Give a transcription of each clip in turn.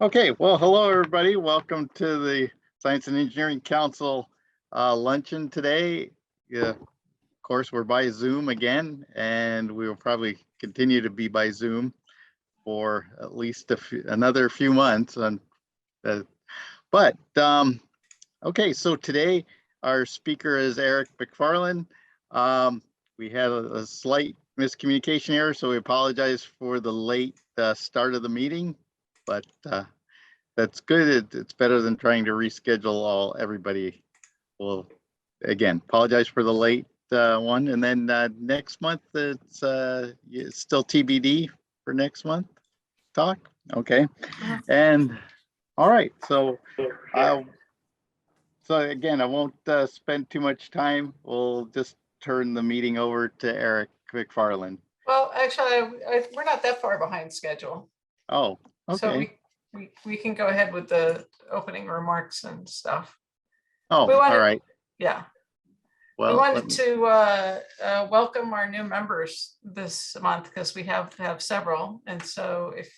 Okay, well, hello, everybody. Welcome to the Science and Engineering Council luncheon today. Of course, we're by Zoom again, and we will probably continue to be by Zoom for at least another few months. Okay, so today our speaker is Eric McFarland. We had a slight miscommunication error, so we apologize for the late start of the meeting, but that's good. It's better than trying to reschedule everybody. Will again apologize for the late one, and then next month it's still TBD for next month talk. Okay, and all right. So again, I won't spend too much time. We'll just turn the meeting over to Eric McFarland. Well, actually, we're not that far behind schedule. Oh, okay. So we can go ahead with the opening remarks and stuff. Oh, all right. Yeah. Well, we wanted to welcome our new members this month because we have several. And so if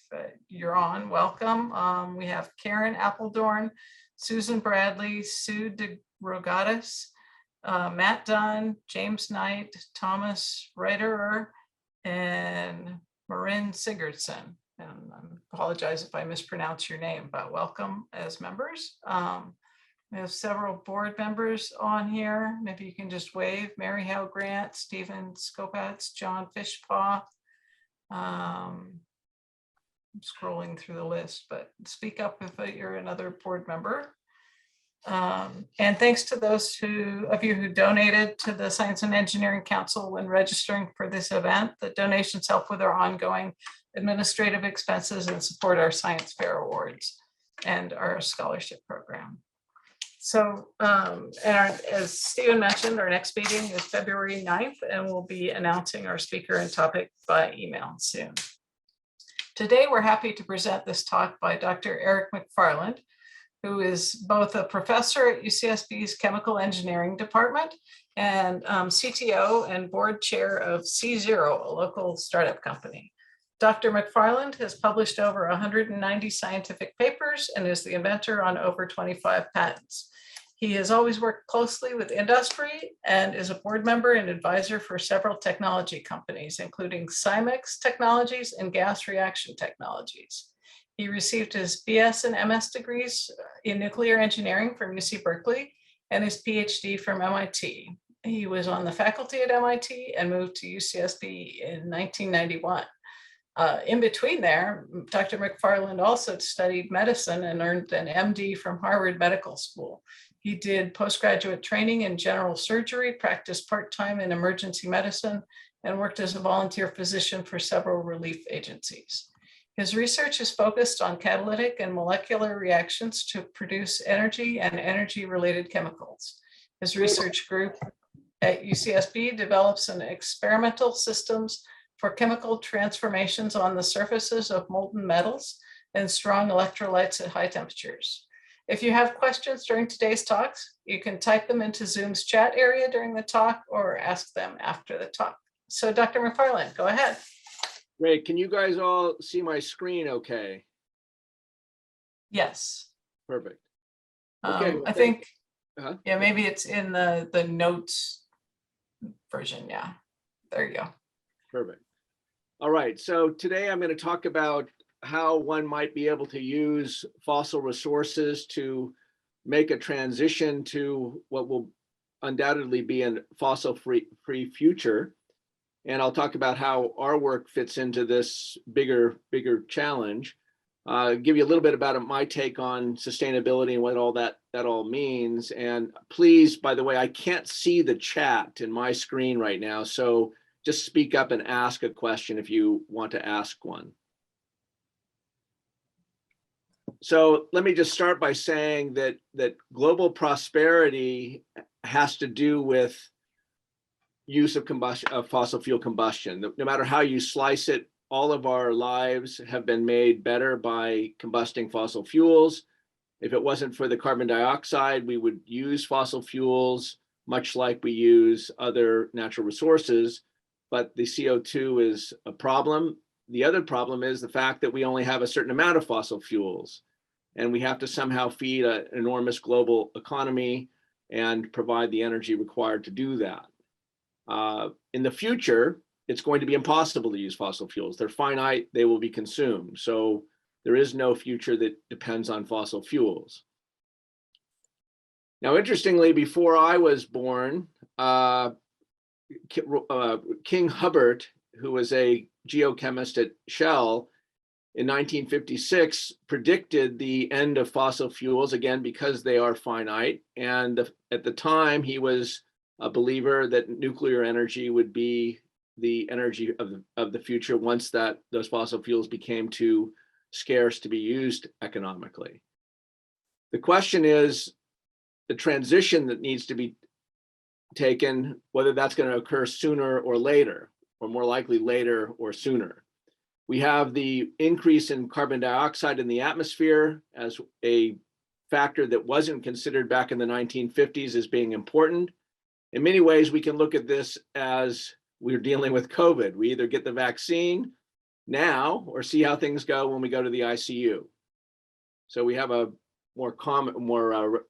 you're on, welcome. We have Karen Appledorn, Susan Bradley, Sue DeRogatis, Matt Dunn, James Knight, Thomas Reiterer, and Marin Sigurdsson. And I apologize if I mispronounce your name, but welcome as members. We have several board members on here. Maybe you can just wave. Mary Howe Grant, Stephen Skopatz, John Fishpaw. I'm scrolling through the list, but speak up if you're another board member. And thanks to those of you who donated to the Science and Engineering Council when registering for this event. The donations help with our ongoing administrative expenses and support our Science Fair Awards and our scholarship program. So, as Stephen mentioned, our next meeting is February 9th, and we'll be announcing our speaker and topic by email soon. Today, we're happy to present this talk by Dr. Eric McFarland, who is both a professor at UCSB's Chemical Engineering Department and CTO and board chair of C0, a local startup company. Dr. McFarland has published over 190 scientific papers and is the inventor on over 25 patents. He has always worked closely with industry and is a board member and advisor for several technology companies, including Cymex Technologies and Gas Reaction Technologies. He received his BS and MS degrees in nuclear engineering from UC Berkeley and his PhD from MIT. He was on the faculty at MIT and moved to UCSB in 1991. In between there, Dr. McFarland also studied medicine and earned an MD from Harvard Medical School. He did postgraduate training in general surgery, practiced part-time in emergency medicine, and worked as a volunteer physician for several relief agencies. His research is focused on catalytic and molecular reactions to produce energy and energy-related chemicals. His research group at UCSB develops an experimental systems for chemical transformations on the surfaces of molten metals and strong electrolytes at high temperatures. If you have questions during today's talks, you can type them into Zoom's chat area during the talk or ask them after the talk. So Dr. McFarland, go ahead. Great. Can you guys all see my screen okay? Yes. Perfect. Okay. I think, yeah, maybe it's in the notes version. Yeah, there you go. Perfect. All right. So today I'm going to talk about how one might be able to use fossil resources to make a transition to what will undoubtedly be a fossil-free future. And I'll talk about how our work fits into this bigger challenge. Give you a little bit about my take on sustainability and what all that all means. And please, by the way, I can't see the chat in my screen right now, so just speak up and ask a question if you want to ask one. So let me just start by saying that global prosperity has to do with use of fossil fuel combustion. No matter how you slice it, all of our lives have been made better by combusting fossil fuels. If it wasn't for the carbon dioxide, we would use fossil fuels much like we use other natural resources, but the CO2 is a problem. The other problem is the fact that we only have a certain amount of fossil fuels. and we have to somehow feed an enormous global economy and provide the energy required to do that. In the future, it's going to be impossible to use fossil fuels. They're finite, they will be consumed. So there is no future that depends on fossil fuels. Now, interestingly, before I was born, King Hubbard, who was a geochemist at Shell, in 1956 predicted the end of fossil fuels, again, because they are finite. And at the time, he was a believer that nuclear energy would be the energy of the future once those fossil fuels became too scarce to be used economically. The question is the transition that needs to be taken, whether that's going to occur sooner or later, or more likely later or sooner. We have the increase in carbon dioxide in the atmosphere as a factor that wasn't considered back in the 1950s as being important. In many ways, we can look at this as we're dealing with COVID. We either get the vaccine now or see how things go when we go to the ICU. So we have a more common, more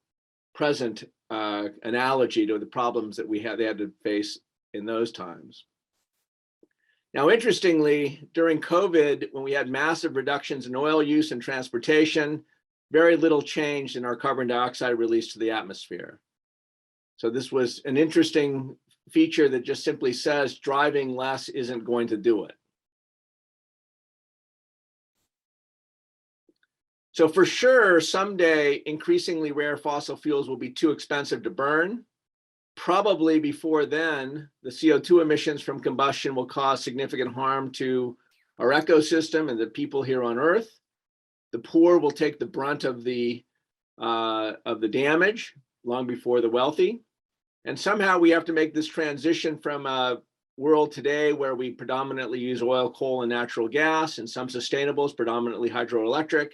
present analogy to the problems that they had to face in those times. Now, interestingly, during COVID, when we had massive reductions in oil use and transportation, very little changed in our carbon dioxide release to the atmosphere. So this was an interesting feature that just simply says driving less isn't going to do it. So for sure, someday, increasingly rare fossil fuels will be too expensive to burn. Probably before then, the CO2 emissions from combustion will cause significant harm to our ecosystem and the people here on Earth. The poor will take the brunt of the damage long before the wealthy. And somehow we have to make this transition from a world today where we predominantly use oil, coal, and natural gas, and some sustainables, predominantly hydroelectric,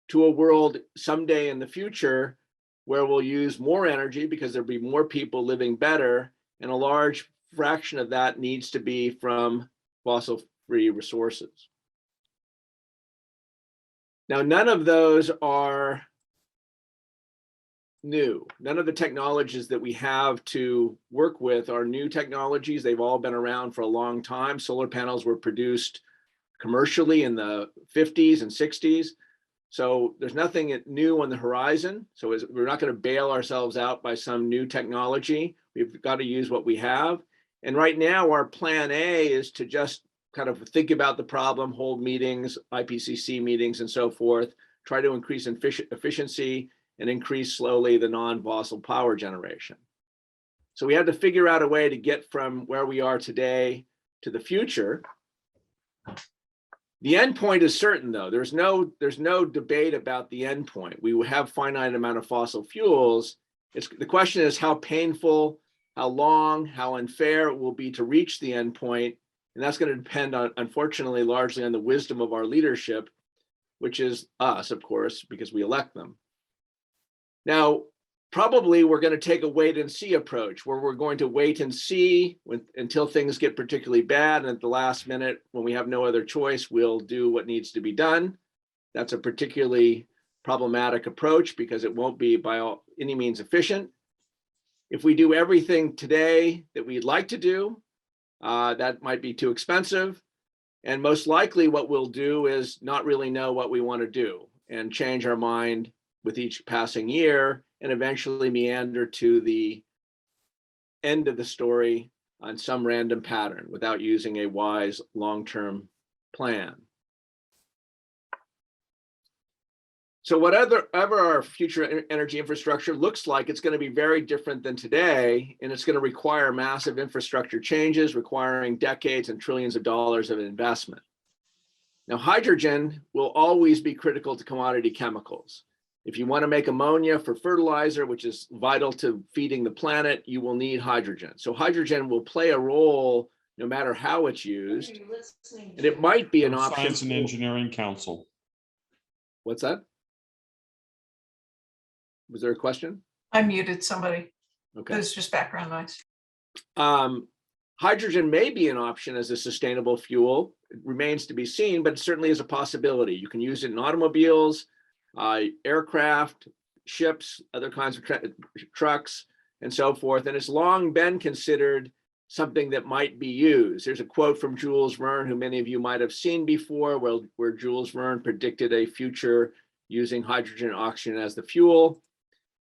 to a world someday in the future where we'll use more energy because there'll be more people living better, and a large fraction of that needs to be from fossil-free resources. Now, none of those are new. None of the technologies that we have to work with are new technologies. They've all been around for a long time. Solar panels were produced commercially in the 50s and 60s. So there's nothing new on the horizon. So we're not going to bail ourselves out by some new technology. We've got to use what we have. And right now, our plan A is to just kind of think about the problem, hold meetings, IPCC meetings, and so forth, try to increase efficiency and increase slowly the non-fossil power generation. So we had to figure out a way to get from where we are today to the future. The end point is certain, though. There's no debate about the end point. We will have finite amount of fossil fuels. The question is how painful, how long, how unfair it will be to reach the end point. And that's going to depend on, unfortunately, largely on the wisdom of our leadership, which is us, of course, because we elect them. Now, probably we're going to take a wait and see approach where we're going to wait and see until things get particularly bad. And at the last minute, when we have no other choice, we'll do what needs to be done. That's a particularly problematic approach because it won't be by any means efficient. If we do everything today that we'd like to do, that might be too expensive. And most likely what we'll do is not really know what we want to do and change our mind with each passing year and eventually meander to the end of the story on some random pattern without using a wise long-term plan. So whatever our future energy infrastructure looks like, it's going to be very different than today, and it's going to require massive infrastructure changes requiring decades and trillions of dollars of investment. Now, hydrogen will always be critical to commodity chemicals. If you want to make ammonia for fertilizer, which is vital to feeding the planet, you will need hydrogen. So hydrogen will play a role no matter how it's used. And it might be an option. Science and Engineering Council. What's that? Was there a question? I muted somebody. Okay. It's just background noise. Hydrogen may be an option as a sustainable fuel. It remains to be seen, but it certainly is a possibility. You can use it in automobiles. aircraft, ships, other kinds of trucks, and so forth. And it's long been considered something that might be used. There's a quote from Jules Verne, who many of you might have seen before, where Jules Verne predicted a future using hydrogen and oxygen as the fuel.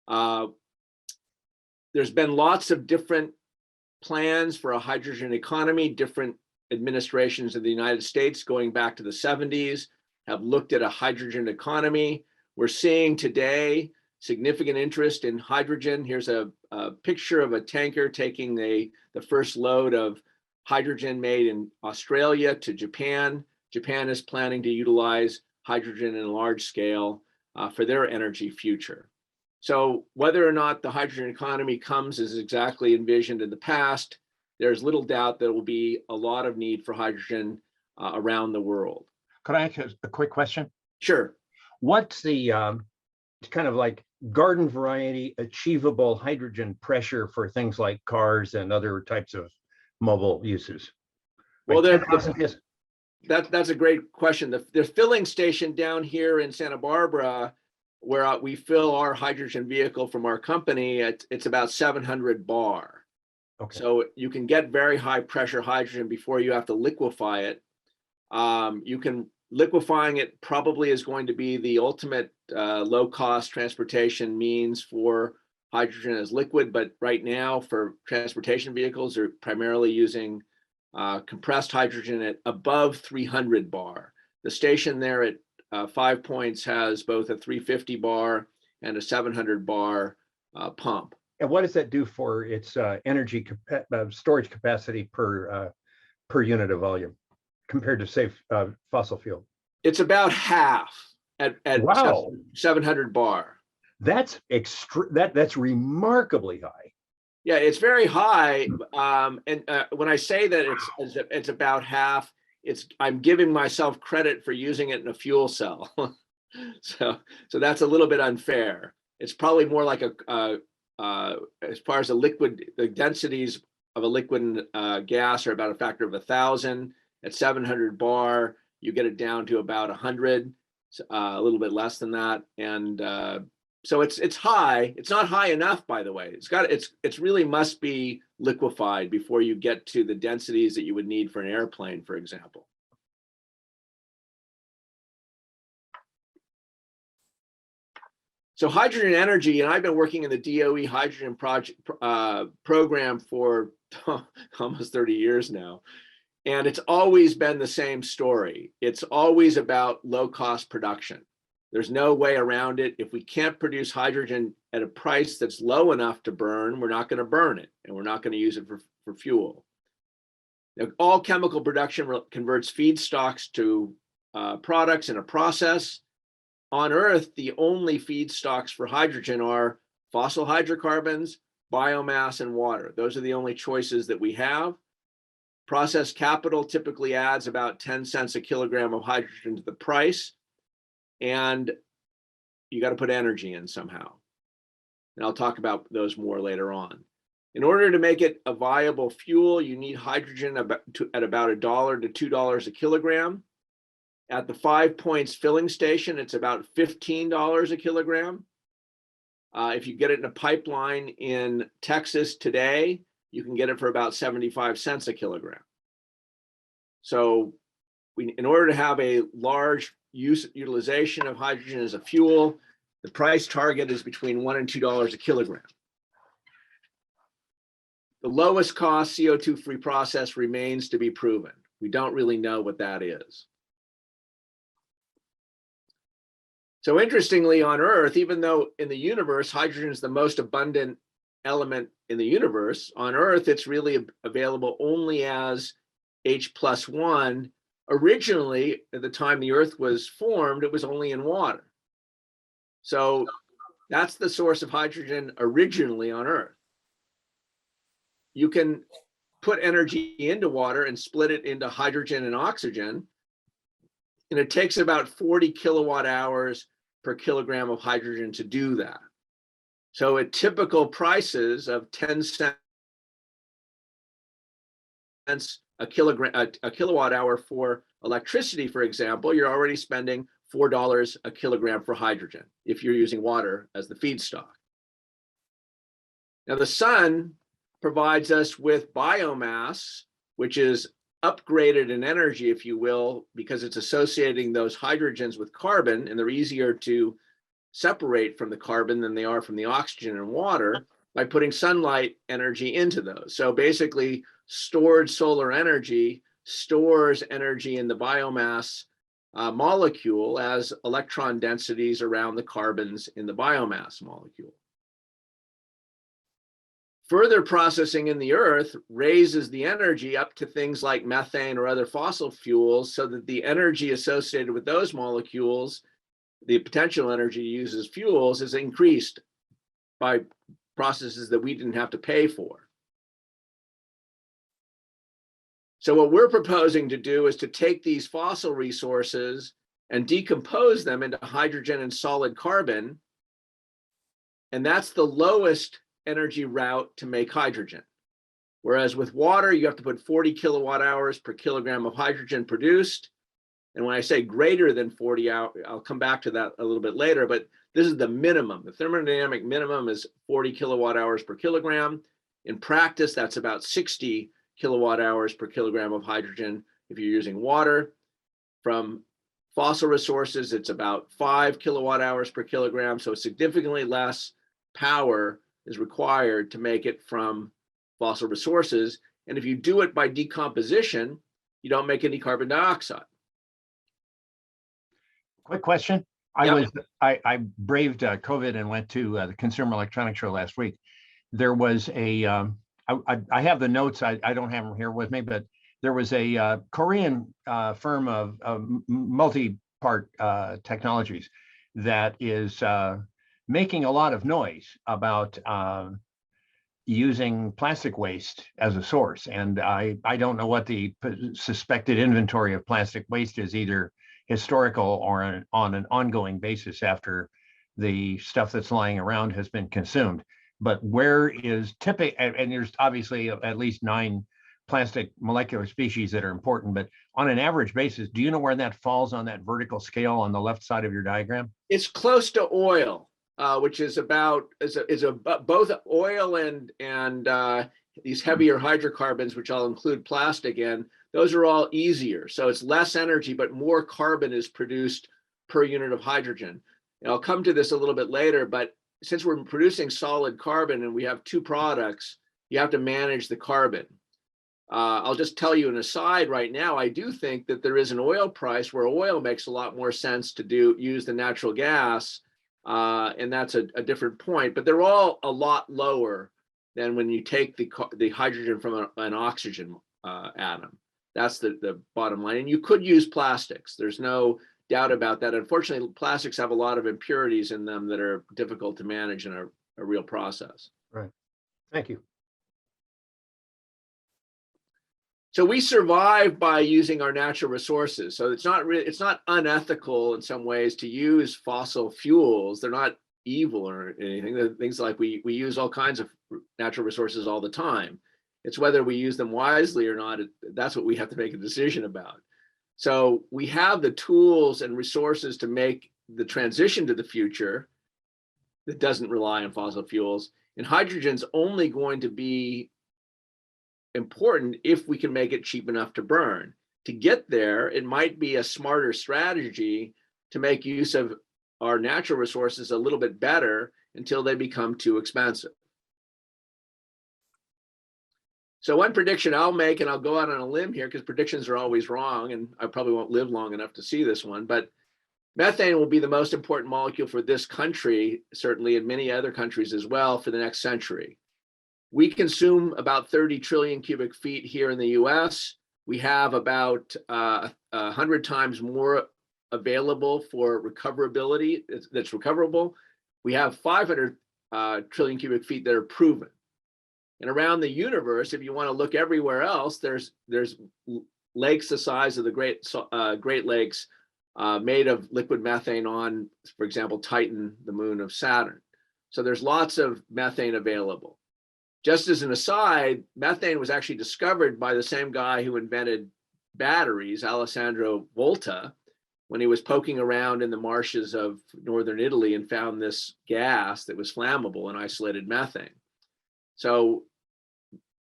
There's been lots of different plans for a hydrogen economy. Different administrations of the United States going back to the 70s have looked at a hydrogen economy. We're seeing today significant interest in hydrogen. Here's a picture of a tanker taking the first load of hydrogen made in Australia to Japan. Japan is planning to utilize hydrogen in a large scale for their energy future. So whether or not the hydrogen economy comes as exactly envisioned in the past, there's little doubt there will be a lot of need for hydrogen around the world. Could I ask you a quick question? Sure. What's the kind of like garden variety achievable hydrogen pressure for things like cars and other types of mobile uses? Well, Like 10,000 PS? that's a great question. The filling station down here in Santa Barbara, where we fill our hydrogen vehicle from our company, it's about 700 bar. Okay. So you can get very high pressure hydrogen before you have to liquefy it. Liquefying it probably is going to be the ultimate low cost transportation means for hydrogen as liquid, but right now for transportation vehicles, they're primarily using compressed hydrogen at above 300 bar. The station there at 5 Points has both a 350 bar and a 700 bar pump. And what does that do for its energy storage capacity per unit of volume compared to, say, fossil fuel? It's about half at Wow. 700 bar. That's that's remarkably high. Yeah, it's very high. And when I say that it's about half, I'm giving myself credit for using it in a fuel cell. so that's a little bit unfair. It's probably more like as far as the densities of a liquid gas are about a factor of 1,000. At 700 bar, you get it down to about 100, a little bit less than that. And so it's high. It's not high enough, by the way. It's really must be liquefied before you get to the densities that you would need for an airplane, for example. So hydrogen energy, and I've been working in the DOE hydrogen project program for almost 30 years now. And it's always been the same story. It's always about low cost production. There's no way around it. If we can't produce hydrogen at a price that's low enough to burn, we're not going to burn it, and we're not going to use it for fuel. Now, all chemical production converts feedstocks to products in a process. On Earth, the only feedstocks for hydrogen are fossil hydrocarbons, biomass, and water. Those are the only choices that we have. Process capital typically adds about 10 cents a kilogram of hydrogen to the price, and you got to put energy in somehow. And I'll talk about those more later on. In order to make it a viable fuel, you need hydrogen at about $1 to $2 a kilogram. At the 5 Points filling station, it's about $15 a kilogram. If you get it in a pipeline in Texas today, you can get it for about 75 cents a kilogram. So in order to have a large utilization of hydrogen as a fuel, the price target is between $1 and $2 a kilogram. The lowest cost CO2 free process remains to be proven. We don't really know what that is. So interestingly, on Earth, even though in the universe, hydrogen is the most abundant element in the universe, on Earth, it's really available only as H+1. Originally, at the time the Earth was formed, it was only in water. So that's the source of hydrogen originally on Earth. You can put energy into water and split it into hydrogen and oxygen, and it takes about 40 kilowatt hours per kilogram of hydrogen to do that. So at typical prices of 10 cents a kilowatt hour for electricity, for example, you're already spending $4 a kilogram for hydrogen if you're using water as the feedstock. Now, the sun provides us with biomass, which is upgraded in energy, if you will, because it's associating those hydrogens with carbon, and they're easier to separate from the carbon than they are from the oxygen and water by putting sunlight energy into those. So basically, stored solar energy stores energy in the biomass molecule as electron densities around the carbons in the biomass molecule. Further processing in the earth raises the energy up to things like methane or other fossil fuels, so that the energy associated with those molecules, the potential energy used as fuels, is increased by processes that we didn't have to pay for. So what we're proposing to do is to take these fossil resources and decompose them into hydrogen and solid carbon, and that's the lowest energy route to make hydrogen. Whereas with water, you have to put 40 kilowatt hours per kilogram of hydrogen produced. And when I say greater than 40 hours, I'll come back to that a little bit later, but this is the minimum. The thermodynamic minimum is 40 kilowatt hours per kilogram. In practice, that's about 60 kilowatt hours per kilogram of hydrogen if you're using water. From fossil resources, it's about 5 kilowatt hours per kilogram, so significantly less power is required to make it from fossil resources. And if you do it by decomposition, you don't make any carbon dioxide. Quick question. Yep. I braved COVID and went to the Consumer Electronics Show last week. There was a, I have the notes, I don't have them here with me, but there was a Korean firm of multi-part technologies that is making a lot of noise about using plastic waste as a source. And I don't know what the suspected inventory of plastic waste is, either historical or on an ongoing basis after the stuff that's lying around has been consumed. But where is typical, and there's obviously at least 9 plastic molecular species that are important, but on an average basis, do you know where that falls on that vertical scale on the left side of your diagram? It's close to oil, which is about both oil and these heavier hydrocarbons, which I'll include plastic in. Those are all easier. So it's less energy, but more carbon is produced per unit of hydrogen. And I'll come to this a little bit later, but since we're producing solid carbon and we have 2 products, you have to manage the carbon. I'll just tell you an aside right now, I do think that there is an oil price where oil makes a lot more sense to use than natural gas, and that's a different point, but they're all a lot lower than when you take the hydrogen from an oxygen atom. That's the bottom line. And you could use plastics. There's no doubt about that. Unfortunately, plastics have a lot of impurities in them that are difficult to manage in a real process. Right. Thank you. So we survive by using our natural resources. So it's not unethical in some ways to use fossil fuels. They're not evil or anything. They're things like we use all kinds of natural resources all the time. It's whether we use them wisely or not. That's what we have to make a decision about. So we have the tools and resources to make the transition to the future that doesn't rely on fossil fuels. And hydrogen's only going to be important if we can make it cheap enough to burn. To get there, it might be a smarter strategy to make use of our natural resources a little bit better until they become too expensive. So one prediction I'll make, and I'll go out on a limb here because predictions are always wrong, and I probably won't live long enough to see this one, but methane will be the most important molecule for this country, certainly in many other countries as well, for the next century. We consume about 30 trillion cubic feet here in the US. We have about 100 times more available for recoverability that's recoverable. We have 500 trillion cubic feet that are proven. And around the universe, if you want to look everywhere else, there's lakes the size of the Great Lakes made of liquid methane on, for example, Titan, the moon of Saturn. So there's lots of methane available. just as an aside, methane was actually discovered by the same guy who invented batteries, Alessandro Volta, when he was poking around in the marshes of northern Italy and found this gas that was flammable and isolated methane. So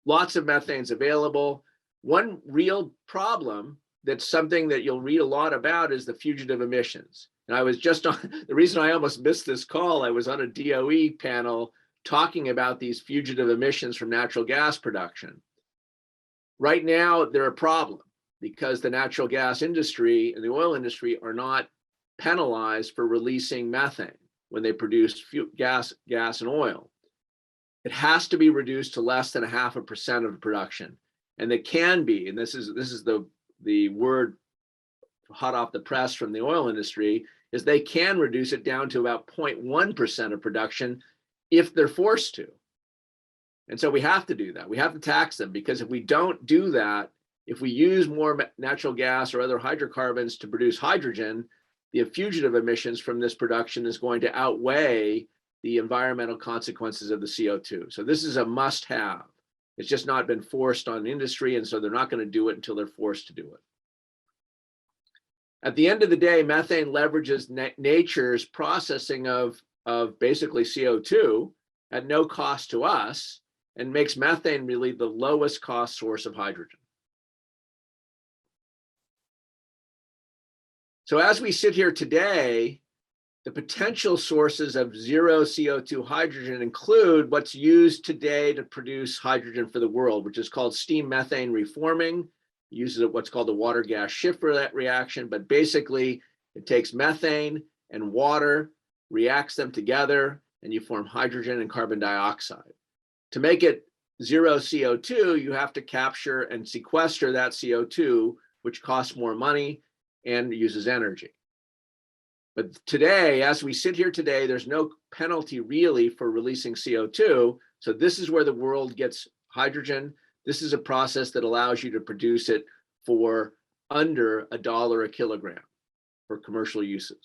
lots of methane's available. One real problem that's something that you'll read a lot about is the fugitive emissions. And I was just on, the reason I almost missed this call, I was on a DOE panel talking about these fugitive emissions from natural gas production. Right now, they're a problem because the natural gas industry and the oil industry are not penalized for releasing methane when they produce gas and oil. It has to be reduced to less than 0.5% of production. And it can be, and this is the word hot off the press from the oil industry, is they can reduce it down to about 0.1% of production if they're forced to. And so we have to do that. We have to tax them, because if we don't do that, if we use more natural gas or other hydrocarbons to produce hydrogen, the fugitive emissions from this production is going to outweigh the environmental consequences of the CO2. So this is a must-have. It's just not been forced on industry, and so they're not going to do it until they're forced to do it. At the end of the day, methane leverages nature's processing of basically CO2 at no cost to us, and makes methane really the lowest cost source of hydrogen. So as we sit here today, the potential sources of zero CO2 hydrogen include what's used today to produce hydrogen for the world, which is called steam methane reforming. It uses what's called the water gas shift reaction, but basically it takes methane and water, reacts them together, and you form hydrogen and carbon dioxide. To make it zero CO2, you have to capture and sequester that CO2, which costs more money and uses energy. But today, as we sit here today, there's no penalty really for releasing CO2. So this is where the world gets hydrogen. This is a process that allows you to produce it for under $1 a kilogram for commercial uses.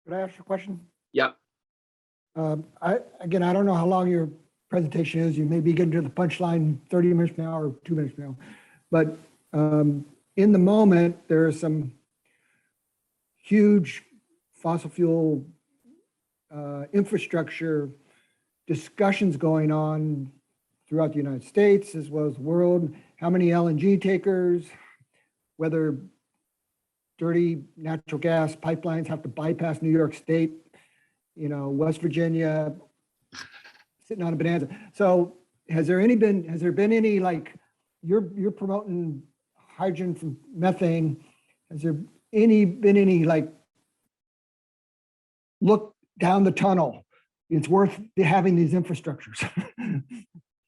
Could I ask you a question? Yep. I don't know how long your presentation is. You may be getting to the punchline 30 minutes from now or 2 minutes from now. But in the moment, there are some huge fossil fuel infrastructure discussions going on throughout the United States as well as the world. How many LNG takers, whether dirty natural gas pipelines have to bypass New York State, West Virginia, sitting on a bonanza. So has there been any, like, you're promoting hydrogen from methane, has there been any like look down the tunnel? It's worth having these infrastructures.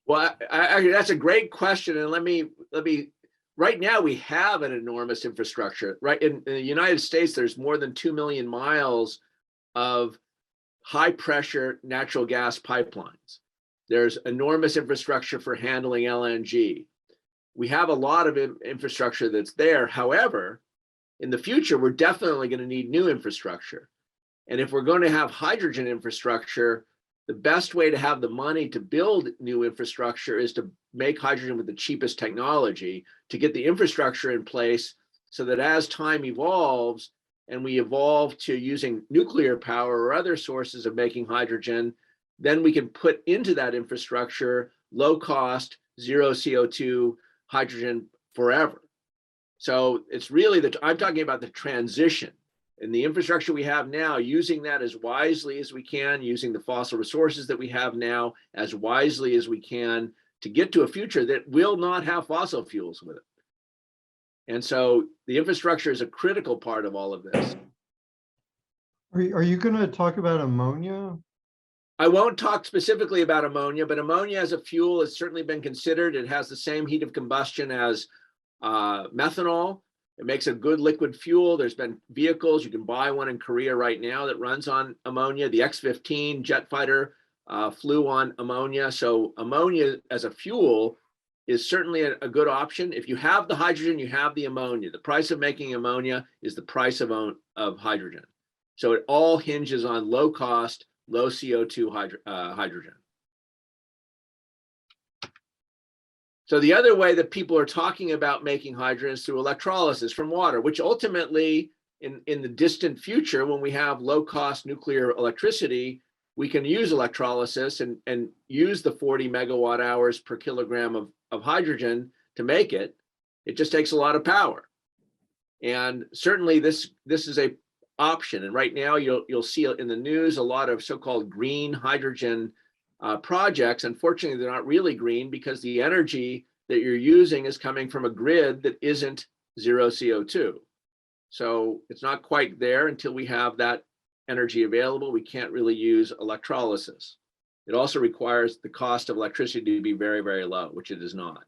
Well, that's a great question. And let me, right now we have an enormous infrastructure, right? In the United States, there's more than 2 million miles of high pressure natural gas pipelines. There's enormous infrastructure for handling LNG. We have a lot of infrastructure that's there. However, in the future, we're definitely going to need new infrastructure. And if we're going to have hydrogen infrastructure, the best way to have the money to build new infrastructure is to make hydrogen with the cheapest technology, to get the infrastructure in place so that as time evolves and we evolve to using nuclear power or other sources of making hydrogen, then we can put into that infrastructure low cost, zero CO2 hydrogen forever. So it's really I'm talking about the transition. And the infrastructure we have now, using that as wisely as we can, using the fossil resources that we have now as wisely as we can to get to a future that will not have fossil fuels with it. And so the infrastructure is a critical part of all of this. Are you going to talk about ammonia? I won't talk specifically about ammonia, but ammonia as a fuel has certainly been considered. It has the same heat of combustion as methanol. It makes a good liquid fuel. There's been vehicles, you can buy one in Korea right now that runs on ammonia. The X-15 jet fighter flew on ammonia. So ammonia as a fuel is certainly a good option. If you have the hydrogen, you have the ammonia. The price of making ammonia is the price of hydrogen. So it all hinges on low cost, low CO2 hydrogen. So the other way that people are talking about making hydrogen is through electrolysis from water, which ultimately in the distant future, when we have low cost nuclear electricity, we can use electrolysis and use the 40 megawatt hours per kilogram of hydrogen to make it. It just takes a lot of power. And certainly this is a option. And right now you'll see in the news a lot of so-called green hydrogen projects. Unfortunately, they're not really green because the energy that you're using is coming from a grid that isn't zero CO2. So it's not quite there until we have that energy available. We can't really use electrolysis. It also requires the cost of electricity to be very, very low, which it is not.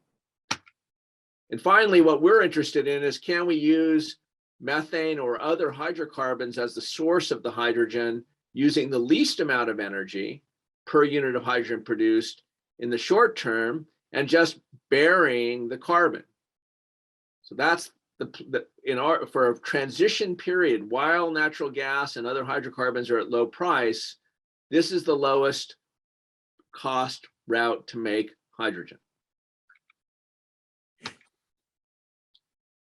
And finally, what we're interested in is, can we use methane or other hydrocarbons as the source of the hydrogen using the least amount of energy per unit of hydrogen produced in the short term and just burying the carbon? So that's for a transition period, while natural gas and other hydrocarbons are at low price, this is the lowest cost route to make hydrogen.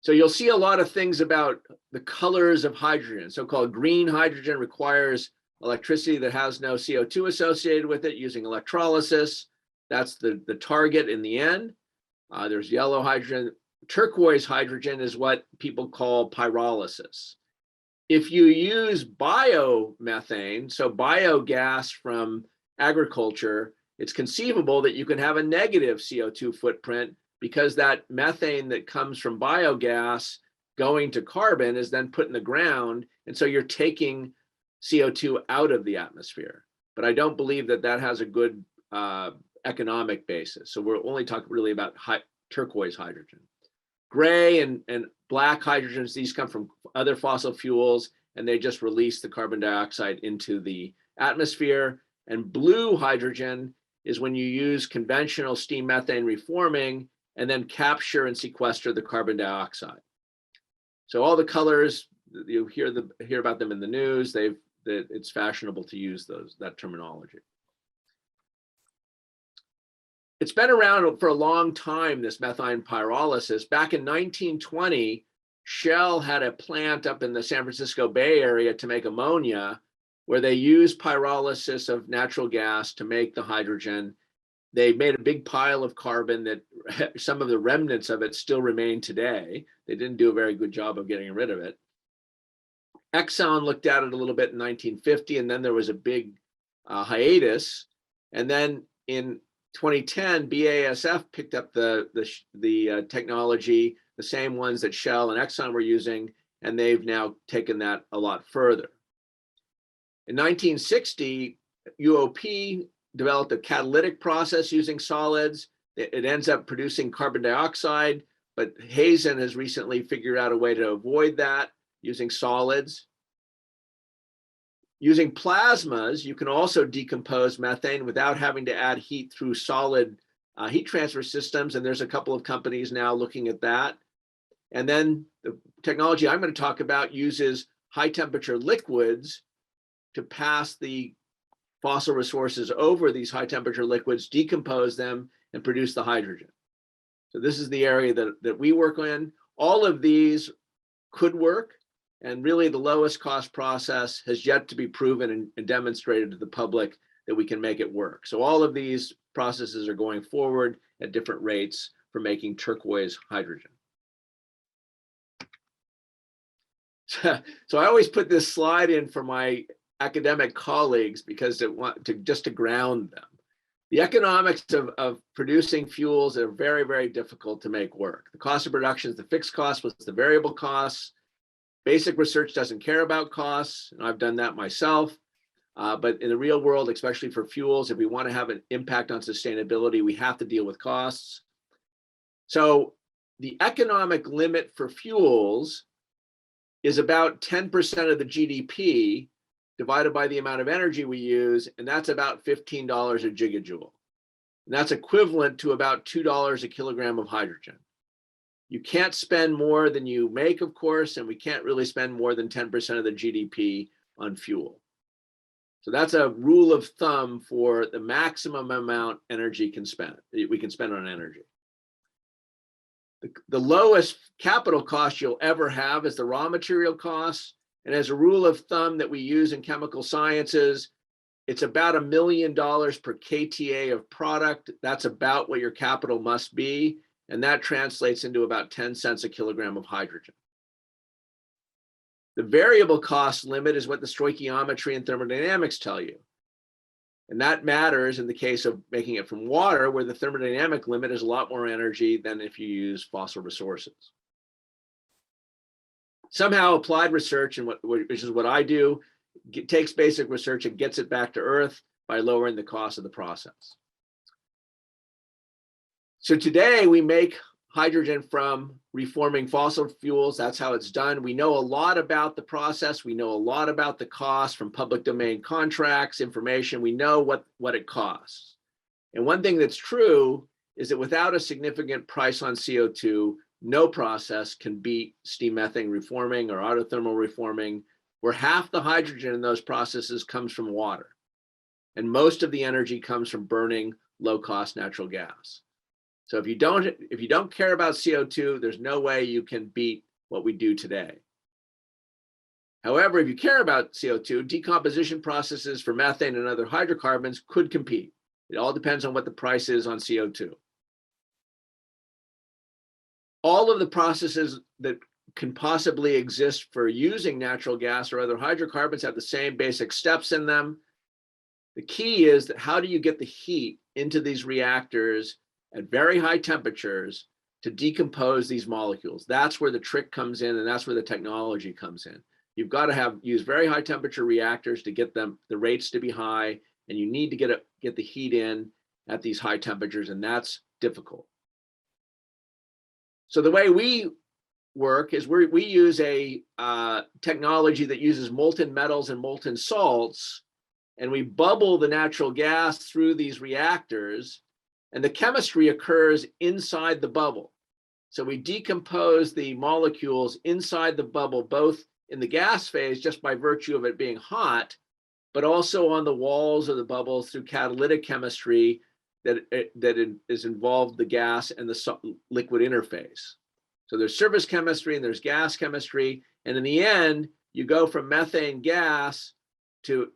So you'll see a lot of things about the colors of hydrogen. So-called green hydrogen requires electricity that has no CO2 associated with it using electrolysis. That's the target in the end. There's yellow hydrogen. Turquoise hydrogen is what people call pyrolysis. If you use biomethane, so biogas from agriculture, it's conceivable that you can have a negative CO2 footprint, because that methane that comes from biogas going to carbon is then put in the ground. And so you're taking CO2 out of the atmosphere. But I don't believe that that has a good economic basis. So we're only talking really about turquoise hydrogen. Gray and black hydrogens, these come from other fossil fuels, and they just release the carbon dioxide into the atmosphere. And blue hydrogen is when you use conventional steam methane reforming and then capture and sequester the carbon dioxide. So all the colors, you hear about them in the news. It's fashionable to use that terminology. It's been around for a long time, this methane pyrolysis. Back in 1920, Shell had a plant up in the San Francisco Bay Area to make ammonia, where they used pyrolysis of natural gas to make the hydrogen. They made a big pile of carbon that some of the remnants of it still remain today. They didn't do a very good job of getting rid of it. Exxon looked at it a little bit in 1950, and then there was a big hiatus. And then in 2010, BASF picked up the technology, the same ones that Shell and Exxon were using, and they've now taken that a lot further. In 1960, UOP developed a catalytic process using solids. It ends up producing carbon dioxide, but Hazen has recently figured out a way to avoid that using solids. Using plasmas, you can also decompose methane without having to add heat through solid heat transfer systems. And there's a couple of companies now looking at that. And then the technology I'm going to talk about uses high temperature liquids to pass the fossil resources over these high temperature liquids, decompose them, and produce the hydrogen. So this is the area that we work in. All of these could work. And really the lowest cost process has yet to be proven and demonstrated to the public that we can make it work. So all of these processes are going forward at different rates for making turquoise hydrogen. So I always put this slide in for my academic colleagues because just to ground them. The economics of producing fuels are very, very difficult to make work. The cost of production is the fixed cost plus the variable costs. Basic research doesn't care about costs, and I've done that myself. But in the real world, especially for fuels, if we want to have an impact on sustainability, we have to deal with costs. So the economic limit for fuels is about 10% of the GDP divided by the amount of energy we use, and that's about $15 a gigajoule. And that's equivalent to about $2 a kilogram of hydrogen. You can't spend more than you make, of course, and we can't really spend more than 10% of the GDP on fuel. So that's a rule of thumb for the maximum amount energy we can spend on energy. The lowest capital cost you'll ever have is the raw material costs. And as a rule of thumb that we use in chemical sciences, it's about $1 million per KTA of product. That's about what your capital must be. And that translates into about 10 cents a kilogram of hydrogen. The variable cost limit is what the stoichiometry and thermodynamics tell you. And that matters in the case of making it from water, where the thermodynamic limit is a lot more energy than if you use fossil resources. Somehow applied research, and which is what I do, takes basic research and gets it back to Earth by lowering the cost of the process. So today we make hydrogen from reforming fossil fuels. That's how it's done. We know a lot about the process. We know a lot about the cost from public domain contracts, information. We know what it costs. And one thing that's true is that without a significant price on CO2, no process can beat steam methane reforming or autothermal reforming, where half the hydrogen in those processes comes from water. And most of the energy comes from burning low-cost natural gas. So if you don't care about CO2, there's no way you can beat what we do today. However, if you care about CO2, decomposition processes for methane and other hydrocarbons could compete. It all depends on what the price is on CO2. All of the processes that can possibly exist for using natural gas or other hydrocarbons have the same basic steps in them. The key is that how do you get the heat into these reactors at very high temperatures to decompose these molecules? That's where the trick comes in, and that's where the technology comes in. You've got to use very high temperature reactors to get the rates to be high, and you need to get the heat in at these high temperatures, and that's difficult. So the way we work is we use a technology that uses molten metals and molten salts, and we bubble the natural gas through these reactors, and the chemistry occurs inside the bubble. So we decompose the molecules inside the bubble, both in the gas phase, just by virtue of it being hot, but also on the walls of the bubbles through catalytic chemistry that is involved the gas and the liquid interface. So there's surface chemistry and there's gas chemistry. And in the end, you go from methane gas to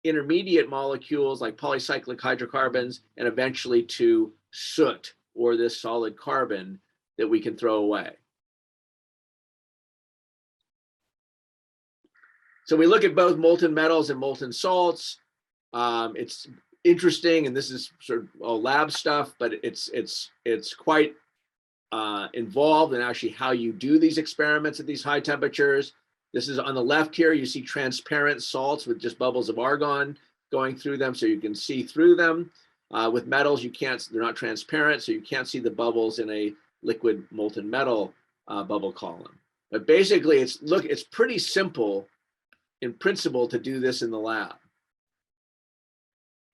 intermediate molecules like polycyclic hydrocarbons, and eventually to soot, or this solid carbon that we can throw away. So we look at both molten metals and molten salts. It's interesting, and this is sort of all lab stuff, but it's quite involved in actually how you do these experiments at these high temperatures. This is on the left here, you see transparent salts with just bubbles of argon going through them so you can see through them. With metals, they're not transparent, so you can't see the bubbles in a liquid molten metal bubble column. But basically, it's pretty simple in principle to do this in the lab.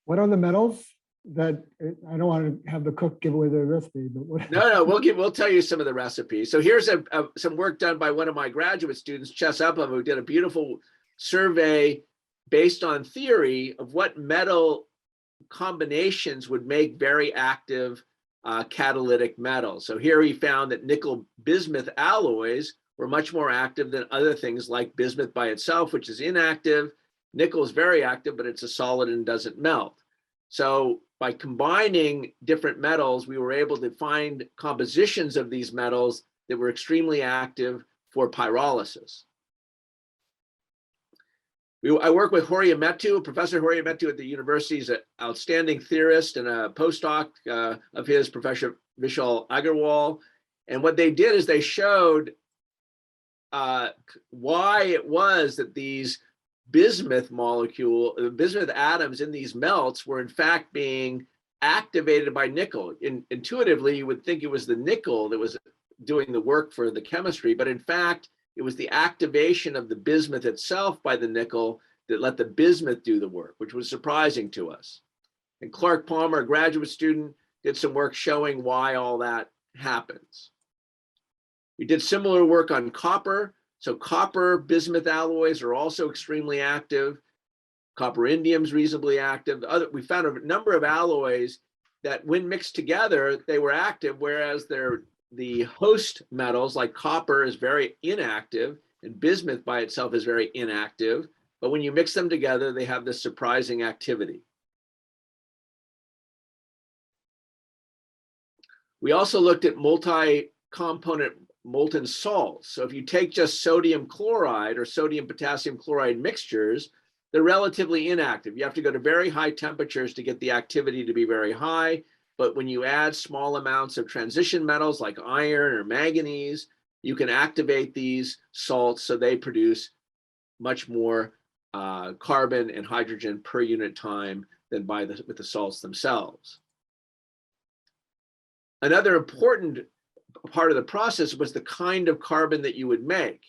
What are the metals that, I don't want to have the cook give away the recipe, but what? No, we'll tell you some of the recipes. So here's some work done by one of my graduate students, Chess Upham, who did a beautiful survey based on theory of what metal combinations would make very active catalytic metals. So here he found that nickel bismuth alloys were much more active than other things like bismuth by itself, which is inactive. Nickel is very active, but it's a solid and doesn't melt. So by combining different metals, we were able to find compositions of these metals that were extremely active for pyrolysis. I work with Horia Metu. Professor Horia Metu at the university is an outstanding theorist, and a postdoc of his, Professor Vishal Agarwal. And what they did is they showed why it was that these bismuth atoms in these melts were in fact being activated by nickel. Intuitively, you would think it was the nickel that was doing the work for the chemistry, but in fact, it was the activation of the bismuth itself by the nickel that let the bismuth do the work, which was surprising to us. And Clark Palmer, a graduate student, did some work showing why all that happens. We did similar work on copper. So copper bismuth alloys are also extremely active. Copper indium is reasonably active. We found a number of alloys that when mixed together, they were active, whereas their the host metals like copper is very inactive and bismuth by itself is very inactive. But when you mix them together, they have this surprising activity. We also looked at multi-component molten salts. So if you take just sodium chloride or sodium potassium chloride mixtures, they're relatively inactive. You have to go to very high temperatures to get the activity to be very high. But when you add small amounts of transition metals like iron or manganese, you can activate these salts so they produce much more carbon and hydrogen per unit time than with the salts themselves. Another important part of the process was the kind of carbon that you would make.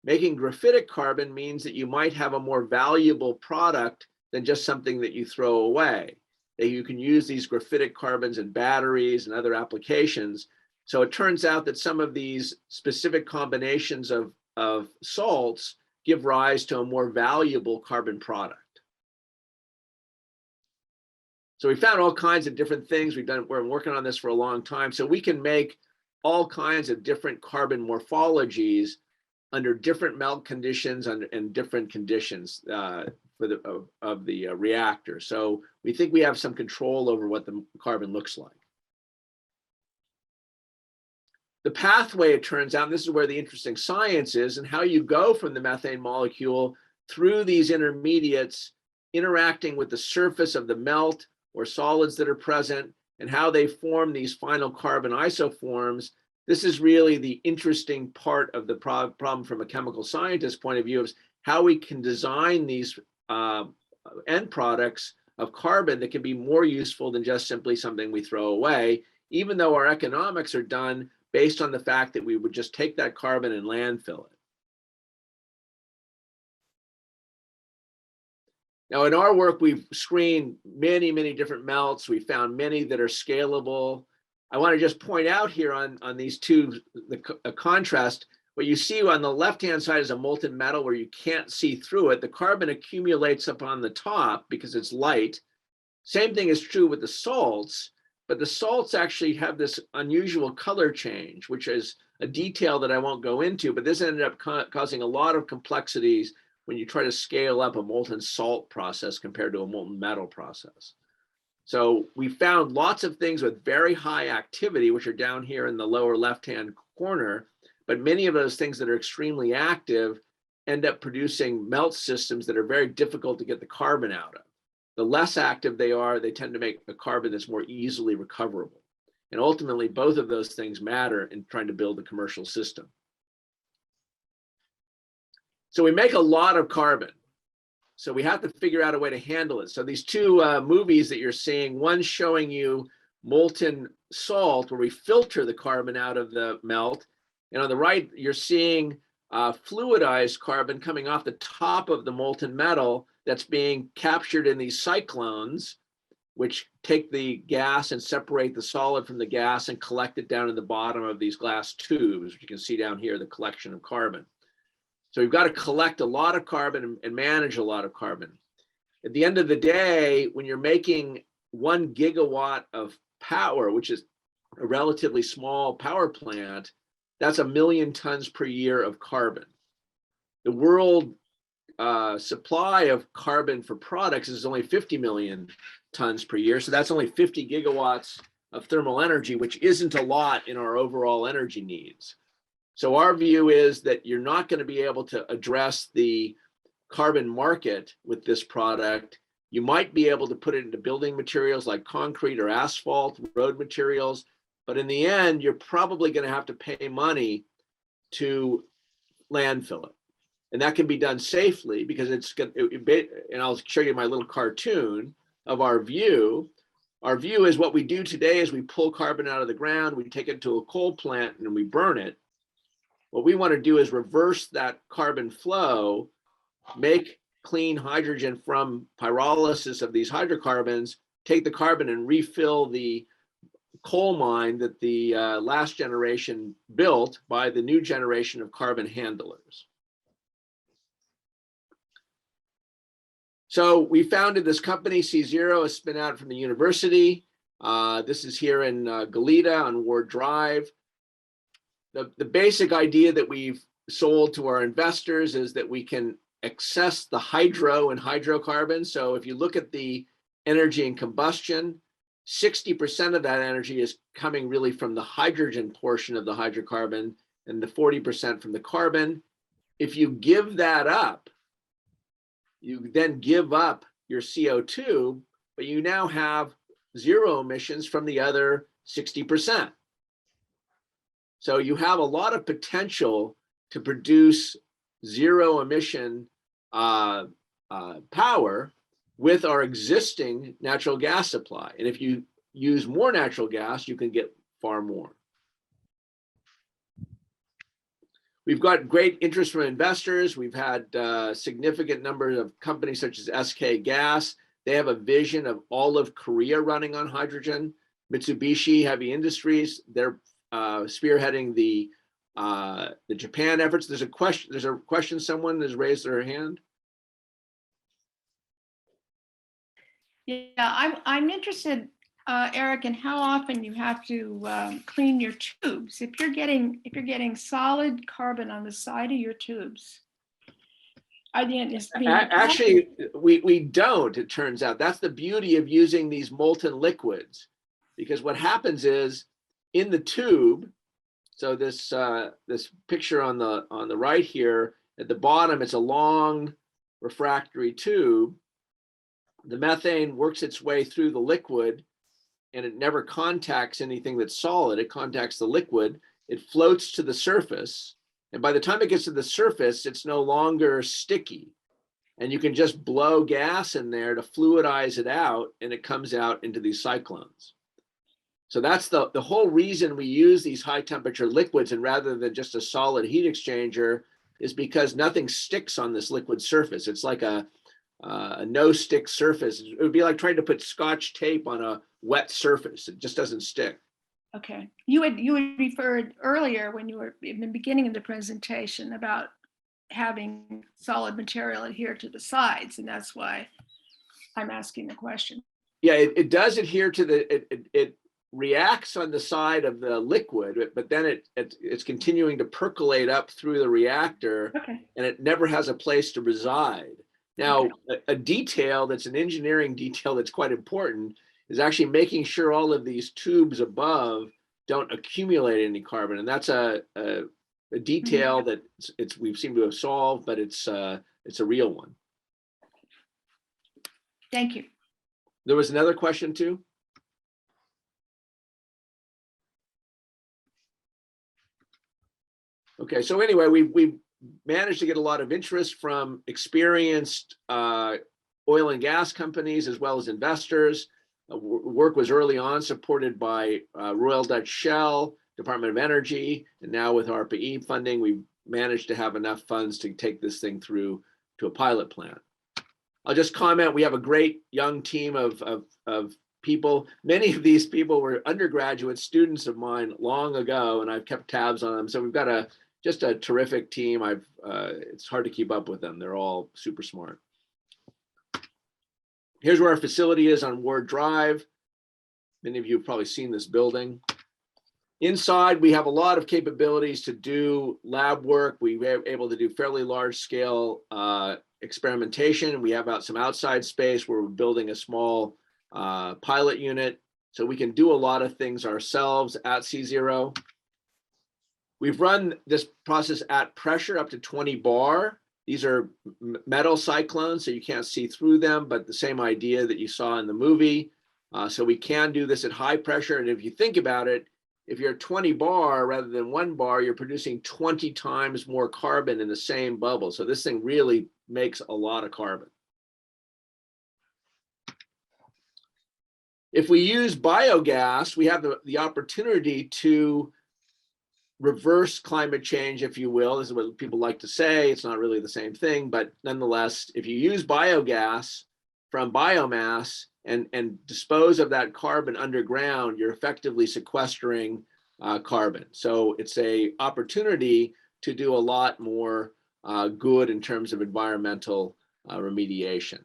Making graphitic carbon means that you might have a more valuable product than just something that you throw away. That you can use these graphitic carbons in batteries and other applications. So it turns out that some of these specific combinations of salts give rise to a more valuable carbon product. So we found all kinds of different things. We're working on this for a long time. So we can make all kinds of different carbon morphologies under different melt conditions and different conditions of the reactor. So we think we have some control over what the carbon looks like. The pathway, it turns out, and this is where the interesting science is, and how you go from the methane molecule through these intermediates, interacting with the surface of the melt or solids that are present, and how they form these final carbon isoforms. This is really the interesting part of the problem from a chemical scientist point of view, is how we can design these end products of carbon that can be more useful than just simply something we throw away, even though our economics are done based on the fact that we would just take that carbon and landfill it. Now, in our work, we've screened many, many different melts. We found many that are scalable. I want to just point out here on these two, the contrast. What you see on the left-hand side is a molten metal where you can't see through it. The carbon accumulates up on the top because it's light. Same thing is true with the salts, but the salts actually have this unusual color change, which is a detail that I won't go into, but this ended up causing a lot of complexities when you try to scale up a molten salt process compared to a molten metal process. So we found lots of things with very high activity, which are down here in the lower left-hand corner, but many of those things that are extremely active end up producing melt systems that are very difficult to get the carbon out of. The less active they are, they tend to make a carbon that's more easily recoverable. And ultimately, both of those things matter in trying to build a commercial system. So we make a lot of carbon. So we have to figure out a way to handle it. So these two movies that you're seeing, one's showing you molten salt where we filter the carbon out of the melt. And on the right, you're seeing fluidized carbon coming off the top of the molten metal that's being captured in these cyclones, which take the gas and separate the solid from the gas and collect it down in the bottom of these glass tubes, which you can see down here, the collection of carbon. So we've got to collect a lot of carbon and manage a lot of carbon. At the end of the day, when you're making 1 gigawatt of power, which is a relatively small power plant, that's 1 million tons per year of carbon. The world supply of carbon for products is only 50 million tons per year. So that's only 50 gigawatts of thermal energy, which isn't a lot in our overall energy needs. So our view is that you're not going to be able to address the carbon market with this product. You might be able to put it into building materials like concrete or asphalt, road materials, but in the end, you're probably going to have to pay money to landfill it. And that can be done safely because it's going to, and I'll show you my little cartoon of our view. Our view is what we do today is we pull carbon out of the ground, we take it to a coal plant and we burn it. What we want to do is reverse that carbon flow, make clean hydrogen from pyrolysis of these hydrocarbons, take the carbon and refill the coal mine that the last generation built by the new generation of carbon handlers. So we founded this company, C0, a spin out from the university. This is here in Goleta on Ward Drive. the basic idea that we've sold to our investors is that we can access the hydro and hydrocarbons. So if you look at the energy and combustion, 60% of that energy is coming really from the hydrogen portion of the hydrocarbon and the 40% from the carbon. If you give that up, you then give up your CO2, but you now have zero emissions from the other 60%. So you have a lot of potential to produce zero emission power with our existing natural gas supply. And if you use more natural gas, you can get far more. We've got great interest from investors. We've had significant numbers of companies such as SK Gas. They have a vision of all of Korea running on hydrogen. Mitsubishi Heavy Industries, they're spearheading the Japan efforts. There's a question. Someone has raised their hand. Yeah, I'm interested, Eric, in how often you have to clean your tubes. If you're getting solid carbon on the side of your tubes, actually, we don't. It turns out that's the beauty of using these molten liquids, because what happens is in the tube. So this this picture on the right here at the bottom, it's a long refractory tube. The methane works its way through the liquid and it never contacts anything that's solid. It contacts the liquid, it floats to the surface. And by the time it gets to the surface, it's no longer sticky. And you can just blow gas in there to fluidize it out and it comes out into these cyclones. So that's the whole reason we use these high temperature liquids, and rather than just a solid heat exchanger, is because nothing sticks on this liquid surface. It's like a no-stick surface. It would be like trying to put Scotch tape on a wet surface. It just doesn't stick. Okay. You had referred earlier when you were in the beginning of the presentation about having solid material adhere to the sides, and that's why I'm asking the question. Yeah, it does adhere to it reacts on the side of the liquid, but then it's continuing to percolate up through the reactor, Okay. and it never has a place to reside. Now, a detail that's an engineering detail that's quite important is actually making sure all of these tubes above don't accumulate any carbon, and that's a detail that we've seemed to have solved, but it's a real one. Thank you. There was another question too. Okay, so anyway, we've managed to get a lot of interest from experienced oil and gas companies as well as investors. Work was early on supported by Royal Dutch Shell, Department of Energy, and now with ARPA-E funding, we've managed to have enough funds to take this thing through to a pilot plant. I'll just comment, we have a great young team of people. Many of these people were undergraduate students of mine long ago, and I've kept tabs on them. So we've got just a terrific team. It's hard to keep up with them. They're all super smart. Here's where our facility is on Ward Drive. Many of you have probably seen this building. Inside, we have a lot of capabilities to do lab work. We were able to do fairly large scale experimentation. We have some outside space where we're building a small pilot unit. So we can do a lot of things ourselves at C0. We've run this process at pressure up to 20 bar. These are metal cyclones, so you can't see through them, but the same idea that you saw in the movie. So we can do this at high pressure. And if you think about it, if you're at 20 bar rather than 1 bar, you're producing 20 times more carbon in the same bubble. So this thing really makes a lot of carbon. If we use biogas, we have the opportunity to reverse climate change, if you will. This is what people like to say. It's not really the same thing, but nonetheless, if you use biogas from biomass and dispose of that carbon underground, you're effectively sequestering carbon. So it's an opportunity to do a lot more good in terms of environmental remediation.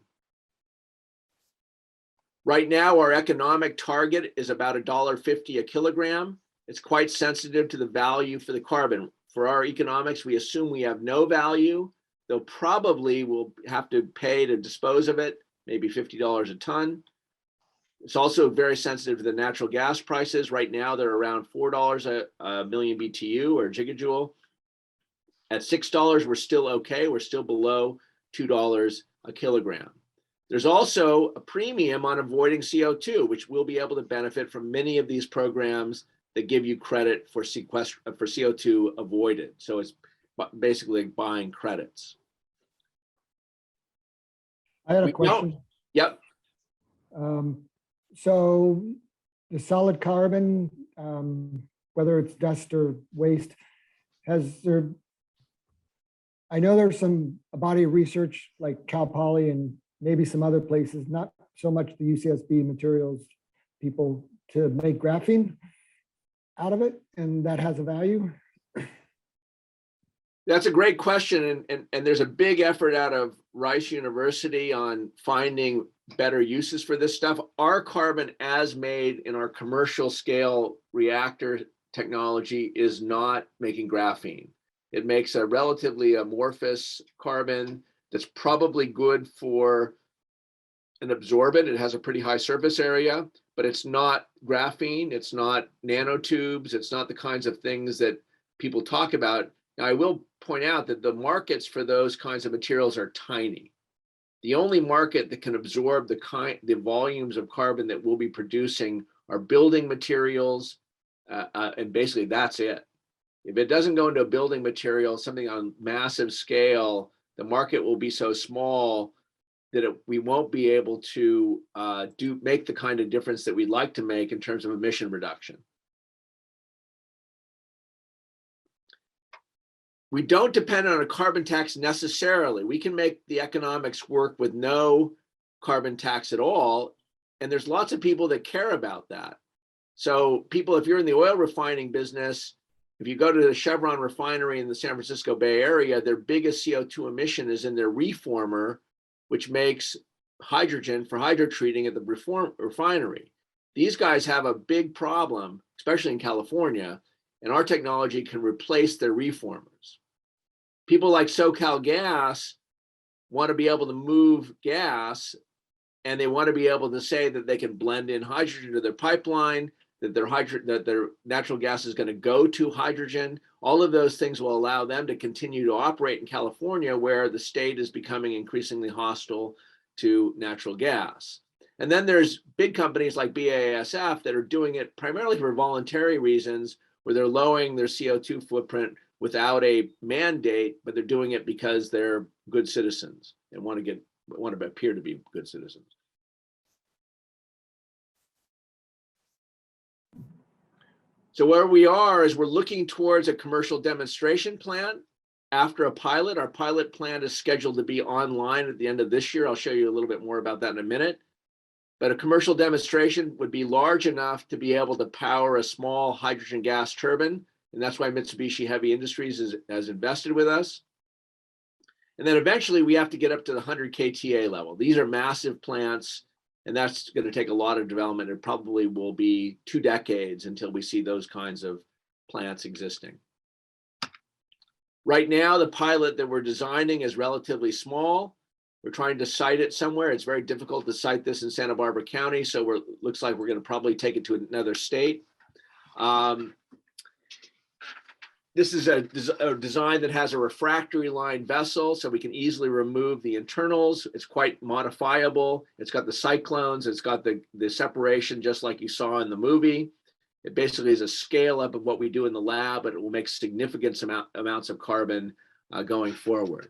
Right now, our economic target is about $1.50 a kilogram. It's quite sensitive to the value for the carbon. For our economics, we assume we have no value. They'll probably will have to pay to dispose of it, maybe $50 a ton. It's also very sensitive to the natural gas prices. Right now, they're around $4 a million BTU or gigajoule. At $6, we're still okay. We're still below $2 a kilogram. There's also a premium on avoiding CO2, which we'll be able to benefit from many of these programs that give you credit for CO2 avoided. So it's basically buying credits. I had a We question. Yep. So the solid carbon, whether it's dust or waste, I know there's a body of research like Cal Poly and maybe some other places, not so much the UCSB materials people, to make graphene out of it, and that has a value. That's a great question. And there's a big effort out of Rice University on finding better uses for this stuff. Our carbon as made in our commercial scale reactor technology is not making graphene. It makes a relatively amorphous carbon that's probably good for an absorbent. It has a pretty high surface area, but it's not graphene. It's not nanotubes. It's not the kinds of things that people talk about. Now, I will point out that the markets for those kinds of materials are tiny. The only market that can absorb the volumes of carbon that we'll be producing are building materials, and basically that's it. If it doesn't go into a building material, something on massive scale, the market will be so small that we won't be able to make the kind of difference that we'd like to make in terms of emission reduction. We don't depend on a carbon tax necessarily. We can make the economics work with no carbon tax at all. And there's lots of people that care about that. So people, if you're in the oil refining business, if you go to the Chevron refinery in the San Francisco Bay Area, their biggest CO2 emission is in their reformer, which makes hydrogen for hydrotreating at the refinery. These guys have a big problem, especially in California, and our technology can replace their reformers. People like SoCalGas want to be able to move gas, and they want to be able to say that they can blend in hydrogen to their pipeline, that their natural gas is going to go to hydrogen. All of those things will allow them to continue to operate in California, where the state is becoming increasingly hostile to natural gas. And then there's big companies like BASF that are doing it primarily for voluntary reasons, where they're lowering their CO2 footprint without a mandate, but they're doing it because they're good citizens and want to appear to be good citizens. So where we are is we're looking towards a commercial demonstration plant after a pilot. Our pilot plant is scheduled to be online at the end of this year. I'll show you a little bit more about that in a minute. But a commercial demonstration would be large enough to be able to power a small hydrogen gas turbine. And that's why Mitsubishi Heavy Industries has invested with us. And then eventually we have to get up to the 100 KTA level. These are massive plants, and that's going to take a lot of development. It probably will be 2 decades until we see those kinds of plants existing. Right now, the pilot that we're designing is relatively small. We're trying to site it somewhere. It's very difficult to site this in Santa Barbara County, so looks like we're going to probably take it to another state. This is a design that has a refractory line vessel, so we can easily remove the internals. It's quite modifiable. It's got the cyclones. It's got the separation, just like you saw in the movie. It basically is a scale up of what we do in the lab, but it will make significant amounts of carbon going forward.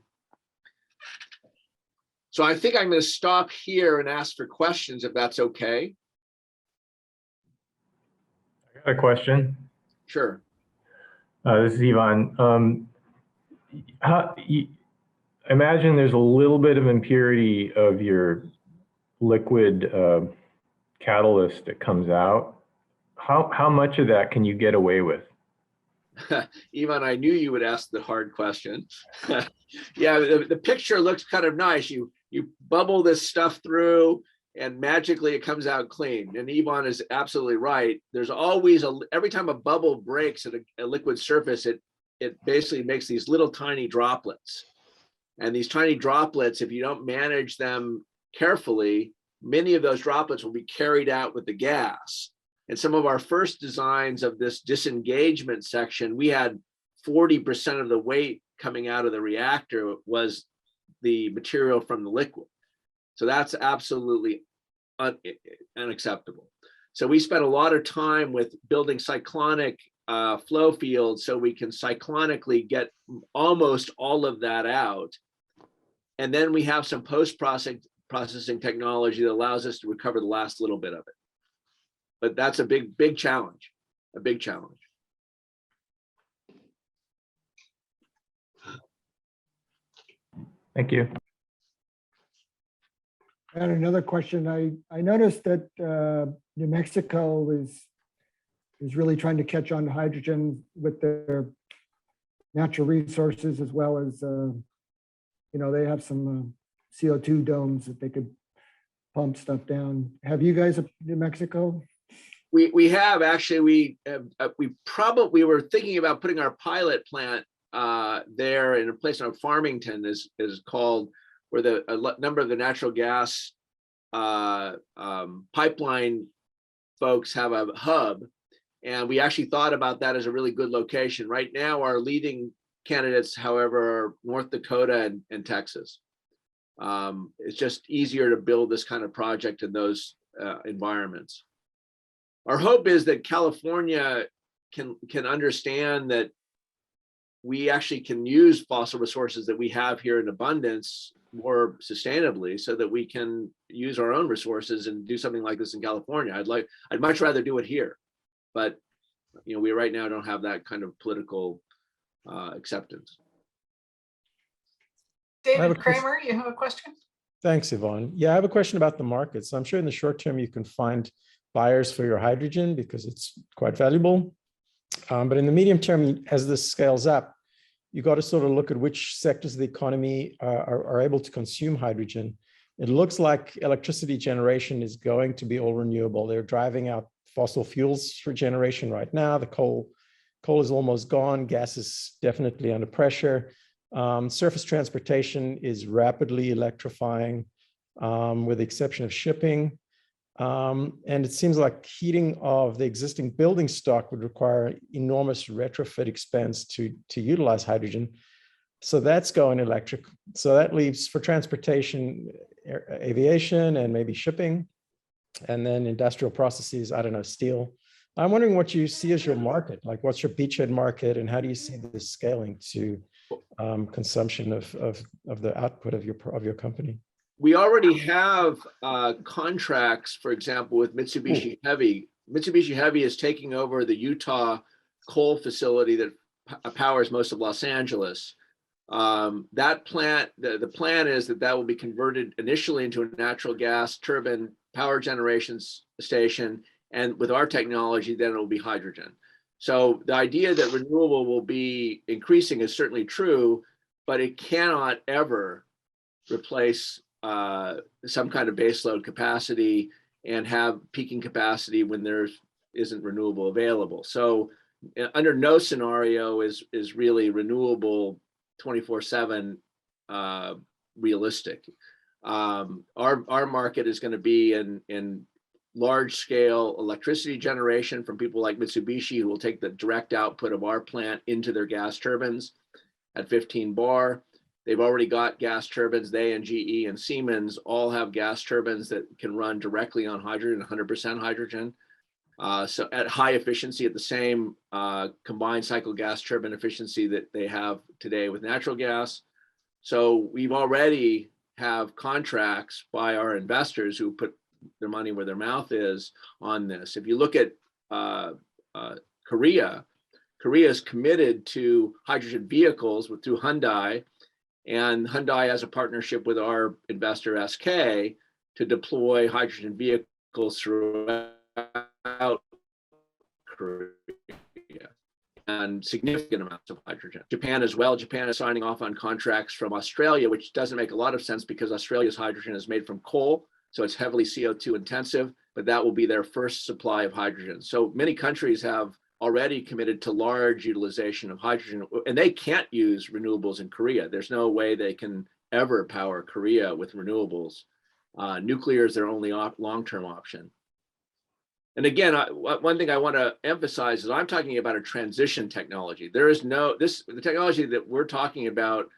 So I think I'm going to stop here and ask for questions, if that's okay. I got a question. Sure. This is Ivan. Imagine there's a little bit of impurity of your liquid catalyst that comes out. How much of that can you get away with? Ivan, I knew you would ask the hard question. Yeah, the picture looks kind of nice. You bubble this stuff through, and magically it comes out clean. And Yvonne is absolutely right. There's always every time a bubble breaks at a liquid surface, it basically makes these little tiny droplets. And these tiny droplets, if you don't manage them carefully, many of those droplets will be carried out with the gas. And some of our first designs of this disengagement section, we had 40% of the weight coming out of the reactor was the material from the liquid. So that's absolutely unacceptable. So we spent a lot of time with building cyclonic flow fields so we can cyclonically get almost all of that out. And then we have some post-processing technology that allows us to recover the last little bit of it. But that's a big challenge, a big challenge. Thank you. And another question, I noticed that New Mexico is really trying to catch on to hydrogen with their natural resources, as well as, they have some CO2 domes that they could pump stuff down. Have you guys up New Mexico? We have actually, we were thinking about putting our pilot plant there in a place in Farmington is called, where a number of the natural gas pipeline folks have a hub. And we actually thought about that as a really good location. Right now, our leading candidates, however, are North Dakota and Texas. It's just easier to build this kind of project in those environments. Our hope is that California can understand that we actually can use fossil resources that we have here in abundance more sustainably, so that we can use our own resources and do something like this in California. I'd much rather do it here, but we right now don't have that kind of political acceptance. David Kramer, you have a question? Thanks, Yvonne. Yeah, I have a question about the market. So I'm sure in the short term you can find buyers for your hydrogen because it's quite valuable. But in the medium term, as this scales up, you got to sort of look at which sectors of the economy are able to consume hydrogen. It looks like electricity generation is going to be all renewable. They're driving out fossil fuels for generation right now. The coal is almost gone. Gas is definitely under pressure. Surface transportation is rapidly electrifying, with the exception of shipping. And it seems like heating of the existing building stock would require enormous retrofit expense to utilize hydrogen. So that's going electric. So that leaves for transportation, aviation, and maybe shipping, and then industrial processes, I don't know, steel. I'm wondering what you see as your market, like what's your beachhead market, and how do you see this scaling to consumption of the output of your company? We already have contracts, for example, with Mitsubishi Heavy. Mitsubishi Heavy is taking over the Utah coal facility that powers most of Los Angeles. That plant, the plan is that will be converted initially into a natural gas turbine power generation station. And with our technology, then it will be hydrogen. So the idea that renewable will be increasing is certainly true, but it cannot ever replace some kind of baseload capacity and have peaking capacity when there isn't renewable available. So under no scenario is really renewable 24/7 realistic. Our market is going to be in large scale electricity generation from people like Mitsubishi, who will take the direct output of our plant into their gas turbines at 15 bar. They've already got gas turbines. They and GE and Siemens all have gas turbines that can run directly on hydrogen, 100% hydrogen. So at high efficiency, at the same combined cycle gas turbine efficiency that they have today with natural gas. So we've already have contracts by our investors who put their money where their mouth is on this. If you look at Korea is committed to hydrogen vehicles through Hyundai. And Hyundai has a partnership with our investor SK to deploy hydrogen vehicles throughout Korea, and significant amounts of hydrogen. Japan as well. Japan is signing off on contracts from Australia, which doesn't make a lot of sense because Australia's hydrogen is made from coal, So it's heavily CO2 intensive, but that will be their first supply of hydrogen. So many countries have already committed to large utilization of hydrogen, and they can't use renewables in Korea. There's no way they can ever power Korea with renewables. Nuclear is their only long-term option. And again, one thing I want to emphasize is I'm talking about a transition technology. There is the technology that we're talking about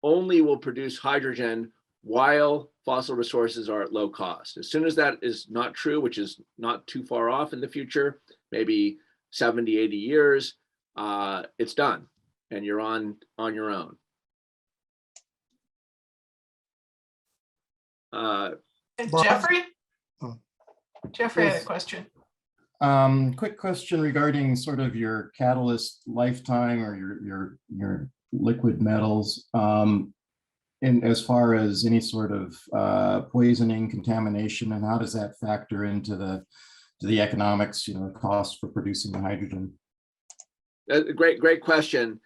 only will produce hydrogen while fossil resources are at low cost. As soon as that is not true, which is not too far off in the future, maybe 70, 80 years, it's done and you're on your own. Jeffrey? Oh. Jeffrey had a Yes. question. Quick question regarding sort of your catalyst lifetime or your liquid metals. And as far as any sort of poisoning, contamination, and how does that factor into the economics, you know, the cost for producing the hydrogen? Great question.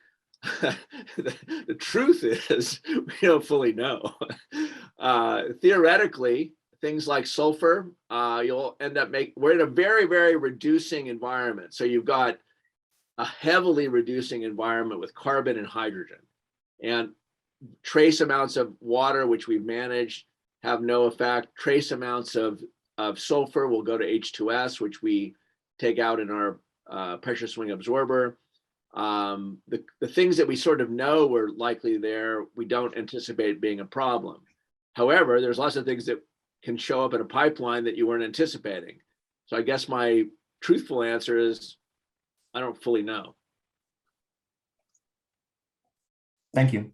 The truth is we don't fully know. Theoretically, things like sulfur, you'll end up we're in a very, very reducing environment. So you've got a heavily reducing environment with carbon and hydrogen. And trace amounts of water, which we've managed, have no effect. Trace amounts of sulfur will go to H2S, which we take out in our pressure swing absorber. The things that we sort of know were likely there, we don't anticipate being a problem. However, there's lots of things that can show up in a pipeline that you weren't anticipating. So I guess my truthful answer is, I don't fully know. Thank you.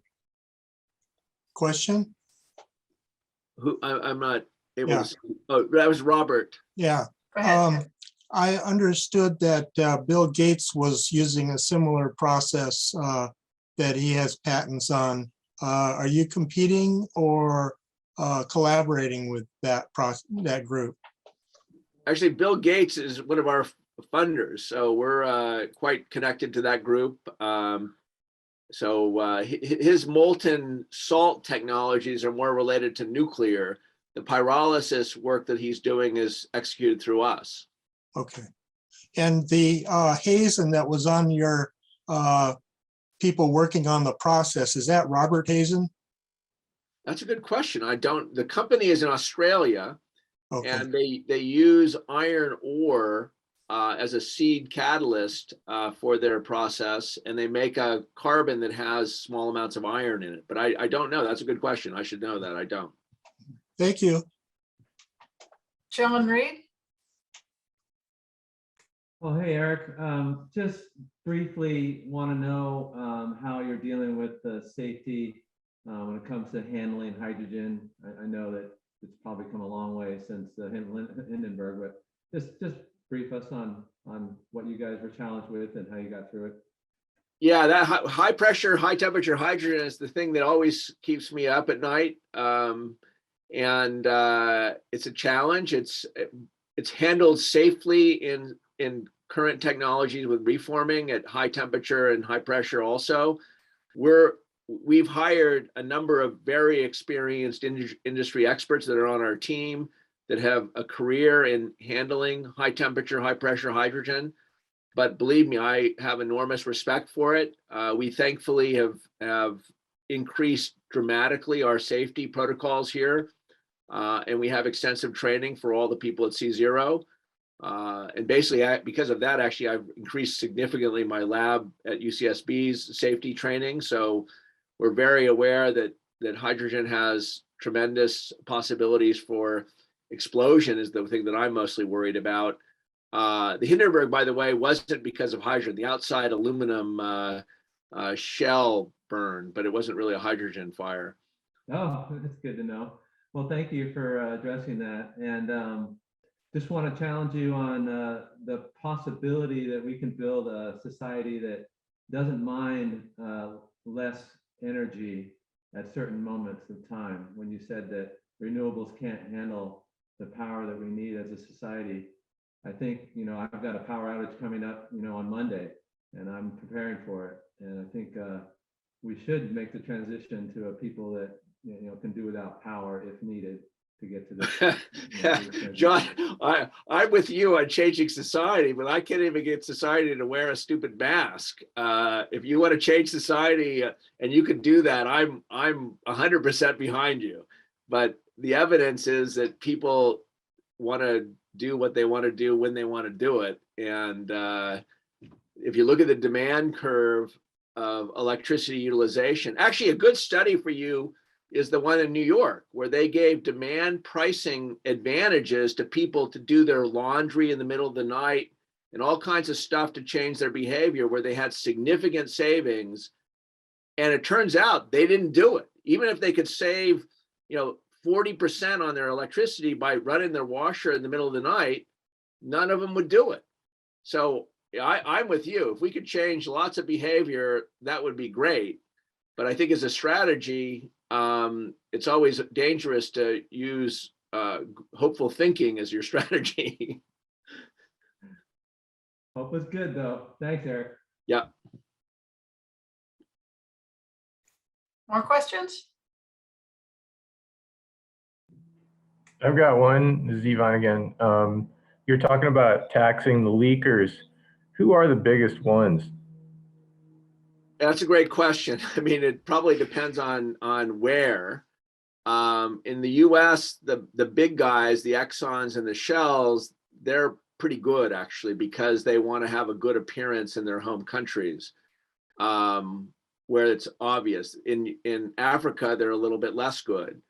Question? I'm not able Yeah. to see. Oh, that was Robert. Yeah. Go ahead. I understood that Bill Gates was using a similar process that he has patents on. Are you competing or collaborating with that group? Actually, Bill Gates is one of our funders, so we're quite connected to that group. So his molten salt technologies are more related to nuclear. The pyrolysis work that he's doing is executed through us. Okay. And the Hazen that was on your people working on the process, is that Robert Hazen? That's a good question. The company is in Australia, Okay. and they use iron ore as a seed catalyst for their process, and they make a carbon that has small amounts of iron in it. But I don't know. That's a good question. I should know that. I don't. Thank you. John Reed? Well, hey, Eric, just briefly want to know how you're dealing with the safety when it comes to handling hydrogen. I know that it's probably come a long way since Hindenburg, but just brief us on what you guys were challenged with and how you got through it. Yeah, that high pressure, high temperature hydrogen is the thing that always keeps me up at night. And it's a challenge. It's handled safely in current technologies with reforming at high temperature and high pressure also. We've hired a number of very experienced industry experts that are on our team that have a career in handling high temperature, high pressure hydrogen. But believe me, I have enormous respect for it. We thankfully have increased dramatically our safety protocols here. And we have extensive training for all the people at C0. And basically, because of that, actually, I've increased significantly my lab at UCSB's safety training. So we're very aware that hydrogen has tremendous possibilities for explosion is the thing that I'm mostly worried about. The Hindenburg, by the way, wasn't because of hydrogen. The outside aluminum shell burned, but it wasn't really a hydrogen fire. Oh, that's good to know. Well, thank you for addressing that. And just want to challenge you on the possibility that we can build a society that doesn't mind less energy at certain moments of time. When you said that renewables can't handle the power that we need as a society, I think, I've got a power outage coming up, on Monday, and I'm preparing for it. And I think we should make the transition to a people that, can do without power if needed to get to this. John, I'm with you on changing society, but I can't even get society to wear a stupid mask. If you want to change society and you can do that, I'm 100% behind you. But the evidence is that people want to do what they want to do when they want to do it. And if you look at the demand curve of electricity utilization, actually a good study for you is the one in New York, where they gave demand pricing advantages to people to do their laundry in the middle of the night and all kinds of stuff to change their behavior, where they had significant savings. And it turns out they didn't do it. Even if they could save, 40% on their electricity by running their washer in the middle of the night, none of them would do it. So I'm with you. If we could change lots of behavior, that would be great. But I think as a strategy, it's always dangerous to use hopeful thinking as your strategy. Hope was good though. Thanks, Eric. Yeah. More questions? I've got one. This is Yvonne again. You're talking about taxing the leakers. Who are the biggest ones? That's a great question. I mean, it probably depends on where. In the US, the big guys, the Exxons and the Shells, they're pretty good actually, because they want to have a good appearance in their home countries, where it's obvious. In Africa, they're a little bit less good.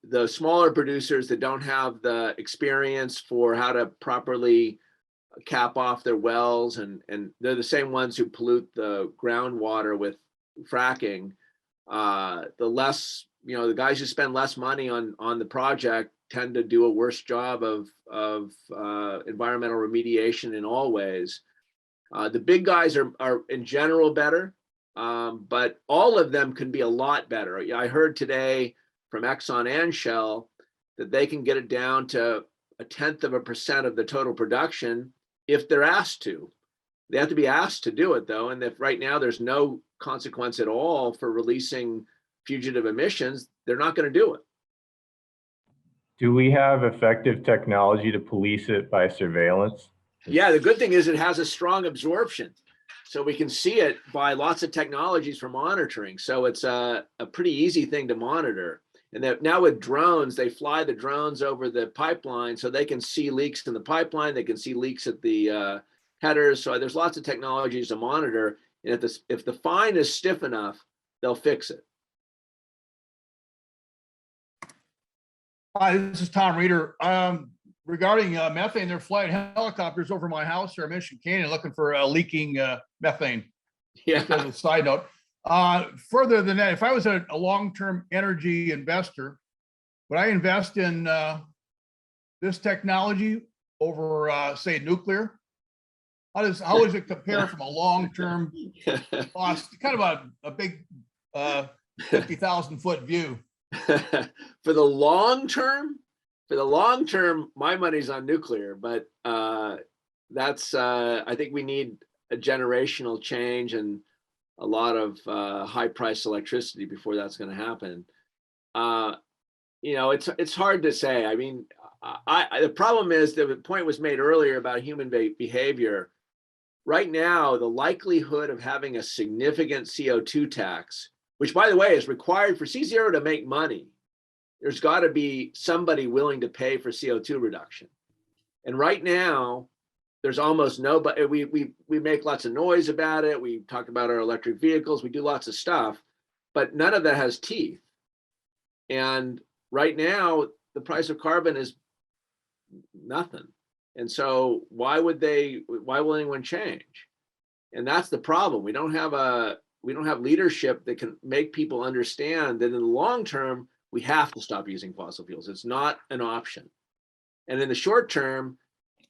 The smaller producers that don't have the experience for how to properly cap off their wells, and they're the same ones who pollute the groundwater with fracking. The less, the guys who spend less money on the project tend to do a worse job of environmental remediation in all ways. The big guys are in general better, but all of them can be a lot better. I heard today from Exxon and Shell that they can get it down to 0.1% of the total production if they're asked to. They have to be asked to do it though. And if right now there's no consequence at all for releasing fugitive emissions, they're not going to do it. Do we have effective technology to police it by surveillance? Yeah, the good thing is it has a strong absorption. So we can see it by lots of technologies for monitoring. So it's a pretty easy thing to monitor. And that now with drones, they fly the drones over the pipeline so they can see leaks in the pipeline. They can see leaks at the headers. So there's lots of technologies to monitor. And if the fine is stiff enough, they'll fix it. Hi, this is Tom Reeder. Regarding methane, they're flying helicopters over my house here in Mission Canyon looking for leaking methane. Yeah. As a side note. Further than that, if I was a long-term energy investor, would I invest in this technology over, say, nuclear? How does it compare from a long-term cost, kind of a big 50,000-foot view? For the long term, my money's on nuclear, but that's I think we need a generational change and a lot of high-priced electricity before that's going to happen. It's hard to say. I mean, the problem is the point was made earlier about human behavior. Right now, the likelihood of having a significant CO2 tax, which by the way is required for C0 to make money, there's got to be somebody willing to pay for CO2 reduction. And right now, there's almost nobody. We make lots of noise about it. We talk about our electric vehicles. We do lots of stuff, but none of that has teeth. And right now, the price of carbon is nothing. And so why will anyone change? And that's the problem. We don't have leadership that can make people understand that in the long term, we have to stop using fossil fuels. It's not an option. And in the short term,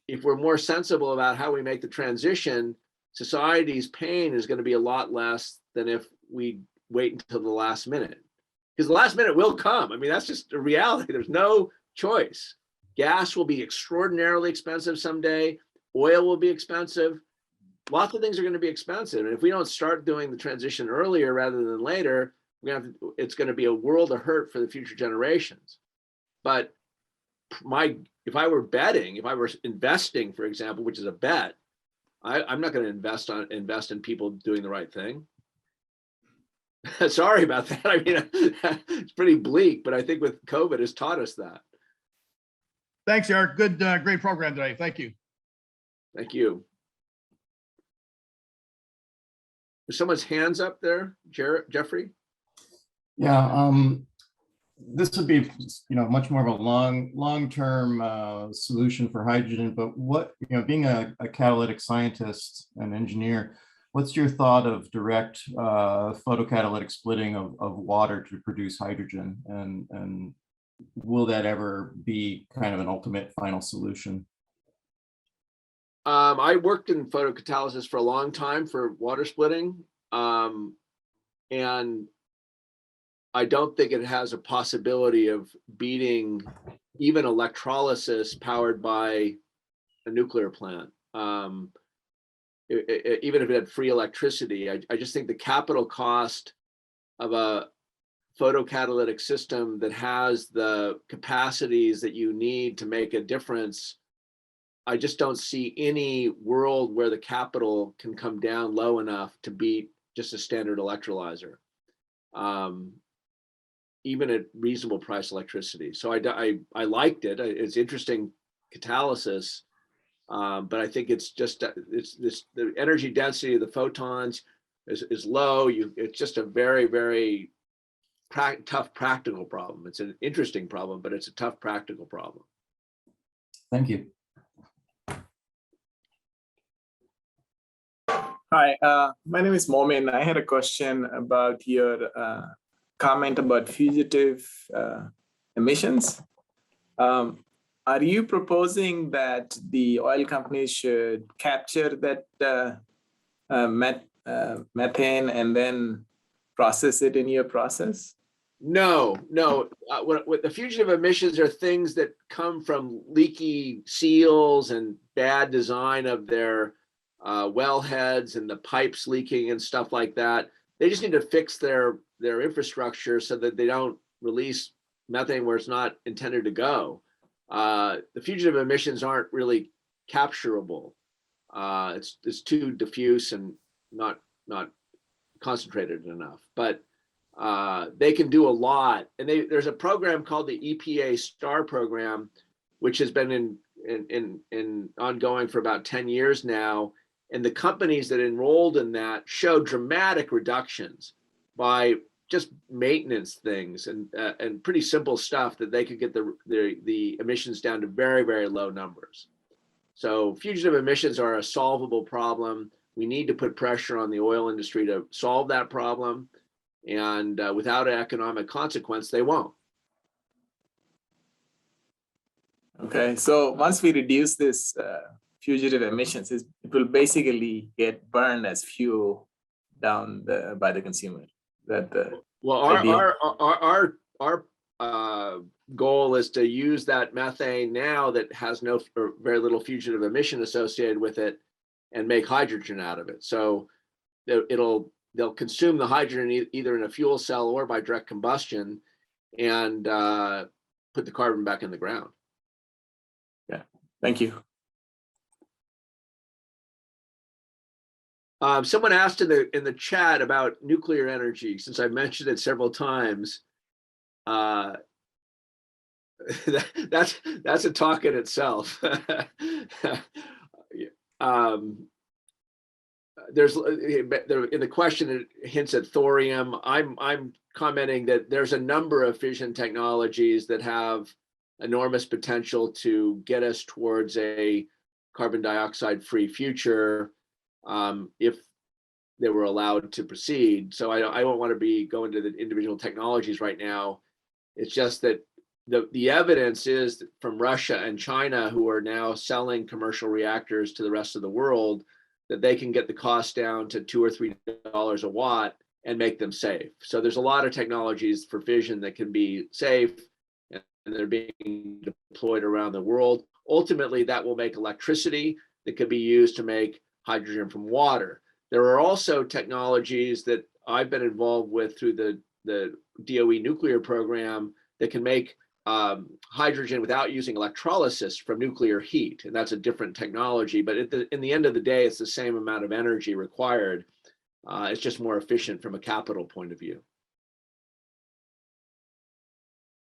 if we're more sensible about how we make the transition, society's pain is going to be a lot less than if we wait until the last minute. Because the last minute will come. I mean, that's just a reality. There's no choice. Gas will be extraordinarily expensive someday. Oil will be expensive. Lots of things are going to be expensive. And if we don't start doing the transition earlier rather than later, it's going to be a world of hurt for the future generations. But if I were betting, if I were investing, for example, which is a bet, I'm not going to invest in people doing the right thing. Sorry about that. I mean, it's pretty bleak, but I think with COVID has taught us that. Thanks, Eric. Good, great program today. Thank you. Thank you. Is someone's hands up there, Jeffrey? Yeah, this would be, much more of a long-term solution for hydrogen. But what, being a catalytic scientist and engineer, what's your thought of direct photocatalytic splitting of water to produce hydrogen? And will that ever be kind of an ultimate final solution? I worked in photocatalysis for a long time for water splitting. And I don't think it has a possibility of beating even electrolysis powered by a nuclear plant. Even if it had free electricity, I just think the capital cost of a photocatalytic system that has the capacities that you need to make a difference, I just don't see any world where the capital can come down low enough to beat just a standard electrolyzer, even at reasonable price electricity. So I liked it. It's interesting catalysis, but I think it's just the energy density of the photons is low. It's just a very, very tough practical problem. It's an interesting problem, but it's a tough practical problem. Thank you. Hi, my name is Momin. I had a question about your comment about fugitive emissions. Are you proposing that the oil companies should capture that methane and then process it in your process? No. What the fugitive emissions are things that come from leaky seals and bad design of their wellheads and the pipes leaking and stuff like that. They just need to fix their infrastructure so that they don't release methane where it's not intended to go. The fugitive emissions aren't really capturable. It's too diffuse and not concentrated enough. But they can do a lot. And there's a program called the EPA STAR program, which has been in ongoing for about 10 years now. And the companies that enrolled in that showed dramatic reductions by just maintenance things and pretty simple stuff that they could get the emissions down to very, very low numbers. So fugitive emissions are a solvable problem. We need to put pressure on the oil industry to solve that problem. And without an economic consequence, they won't. Okay, so once we reduce this fugitive emissions, it will basically get burned as fuel down by the consumer. Our goal is to use that methane now that has no or very little fugitive emission associated with it and make hydrogen out of it. So they'll consume the hydrogen either in a fuel cell or by direct combustion and put the carbon back in the ground. Yeah, thank you. Someone asked in the chat about nuclear energy, since I mentioned it several times. That's a talk in itself. There's in the question it hints at thorium. I'm commenting that there's a number of fission technologies that have enormous potential to get us towards a carbon dioxide free future. If they were allowed to proceed. So I don't want to be going to the individual technologies right now. It's just that the evidence is from Russia and China, who are now selling commercial reactors to the rest of the world, that they can get the cost down to $2 or $3 a watt and make them safe. So there's a lot of technologies for fission that can be safe, and they're being deployed around the world. Ultimately, that will make electricity that could be used to make hydrogen from water. There are also technologies that I've been involved with through the DOE nuclear program that can make hydrogen without using electrolysis from nuclear heat, and that's a different technology. But in the end of the day, it's the same amount of energy required. It's just more efficient from a capital point of view.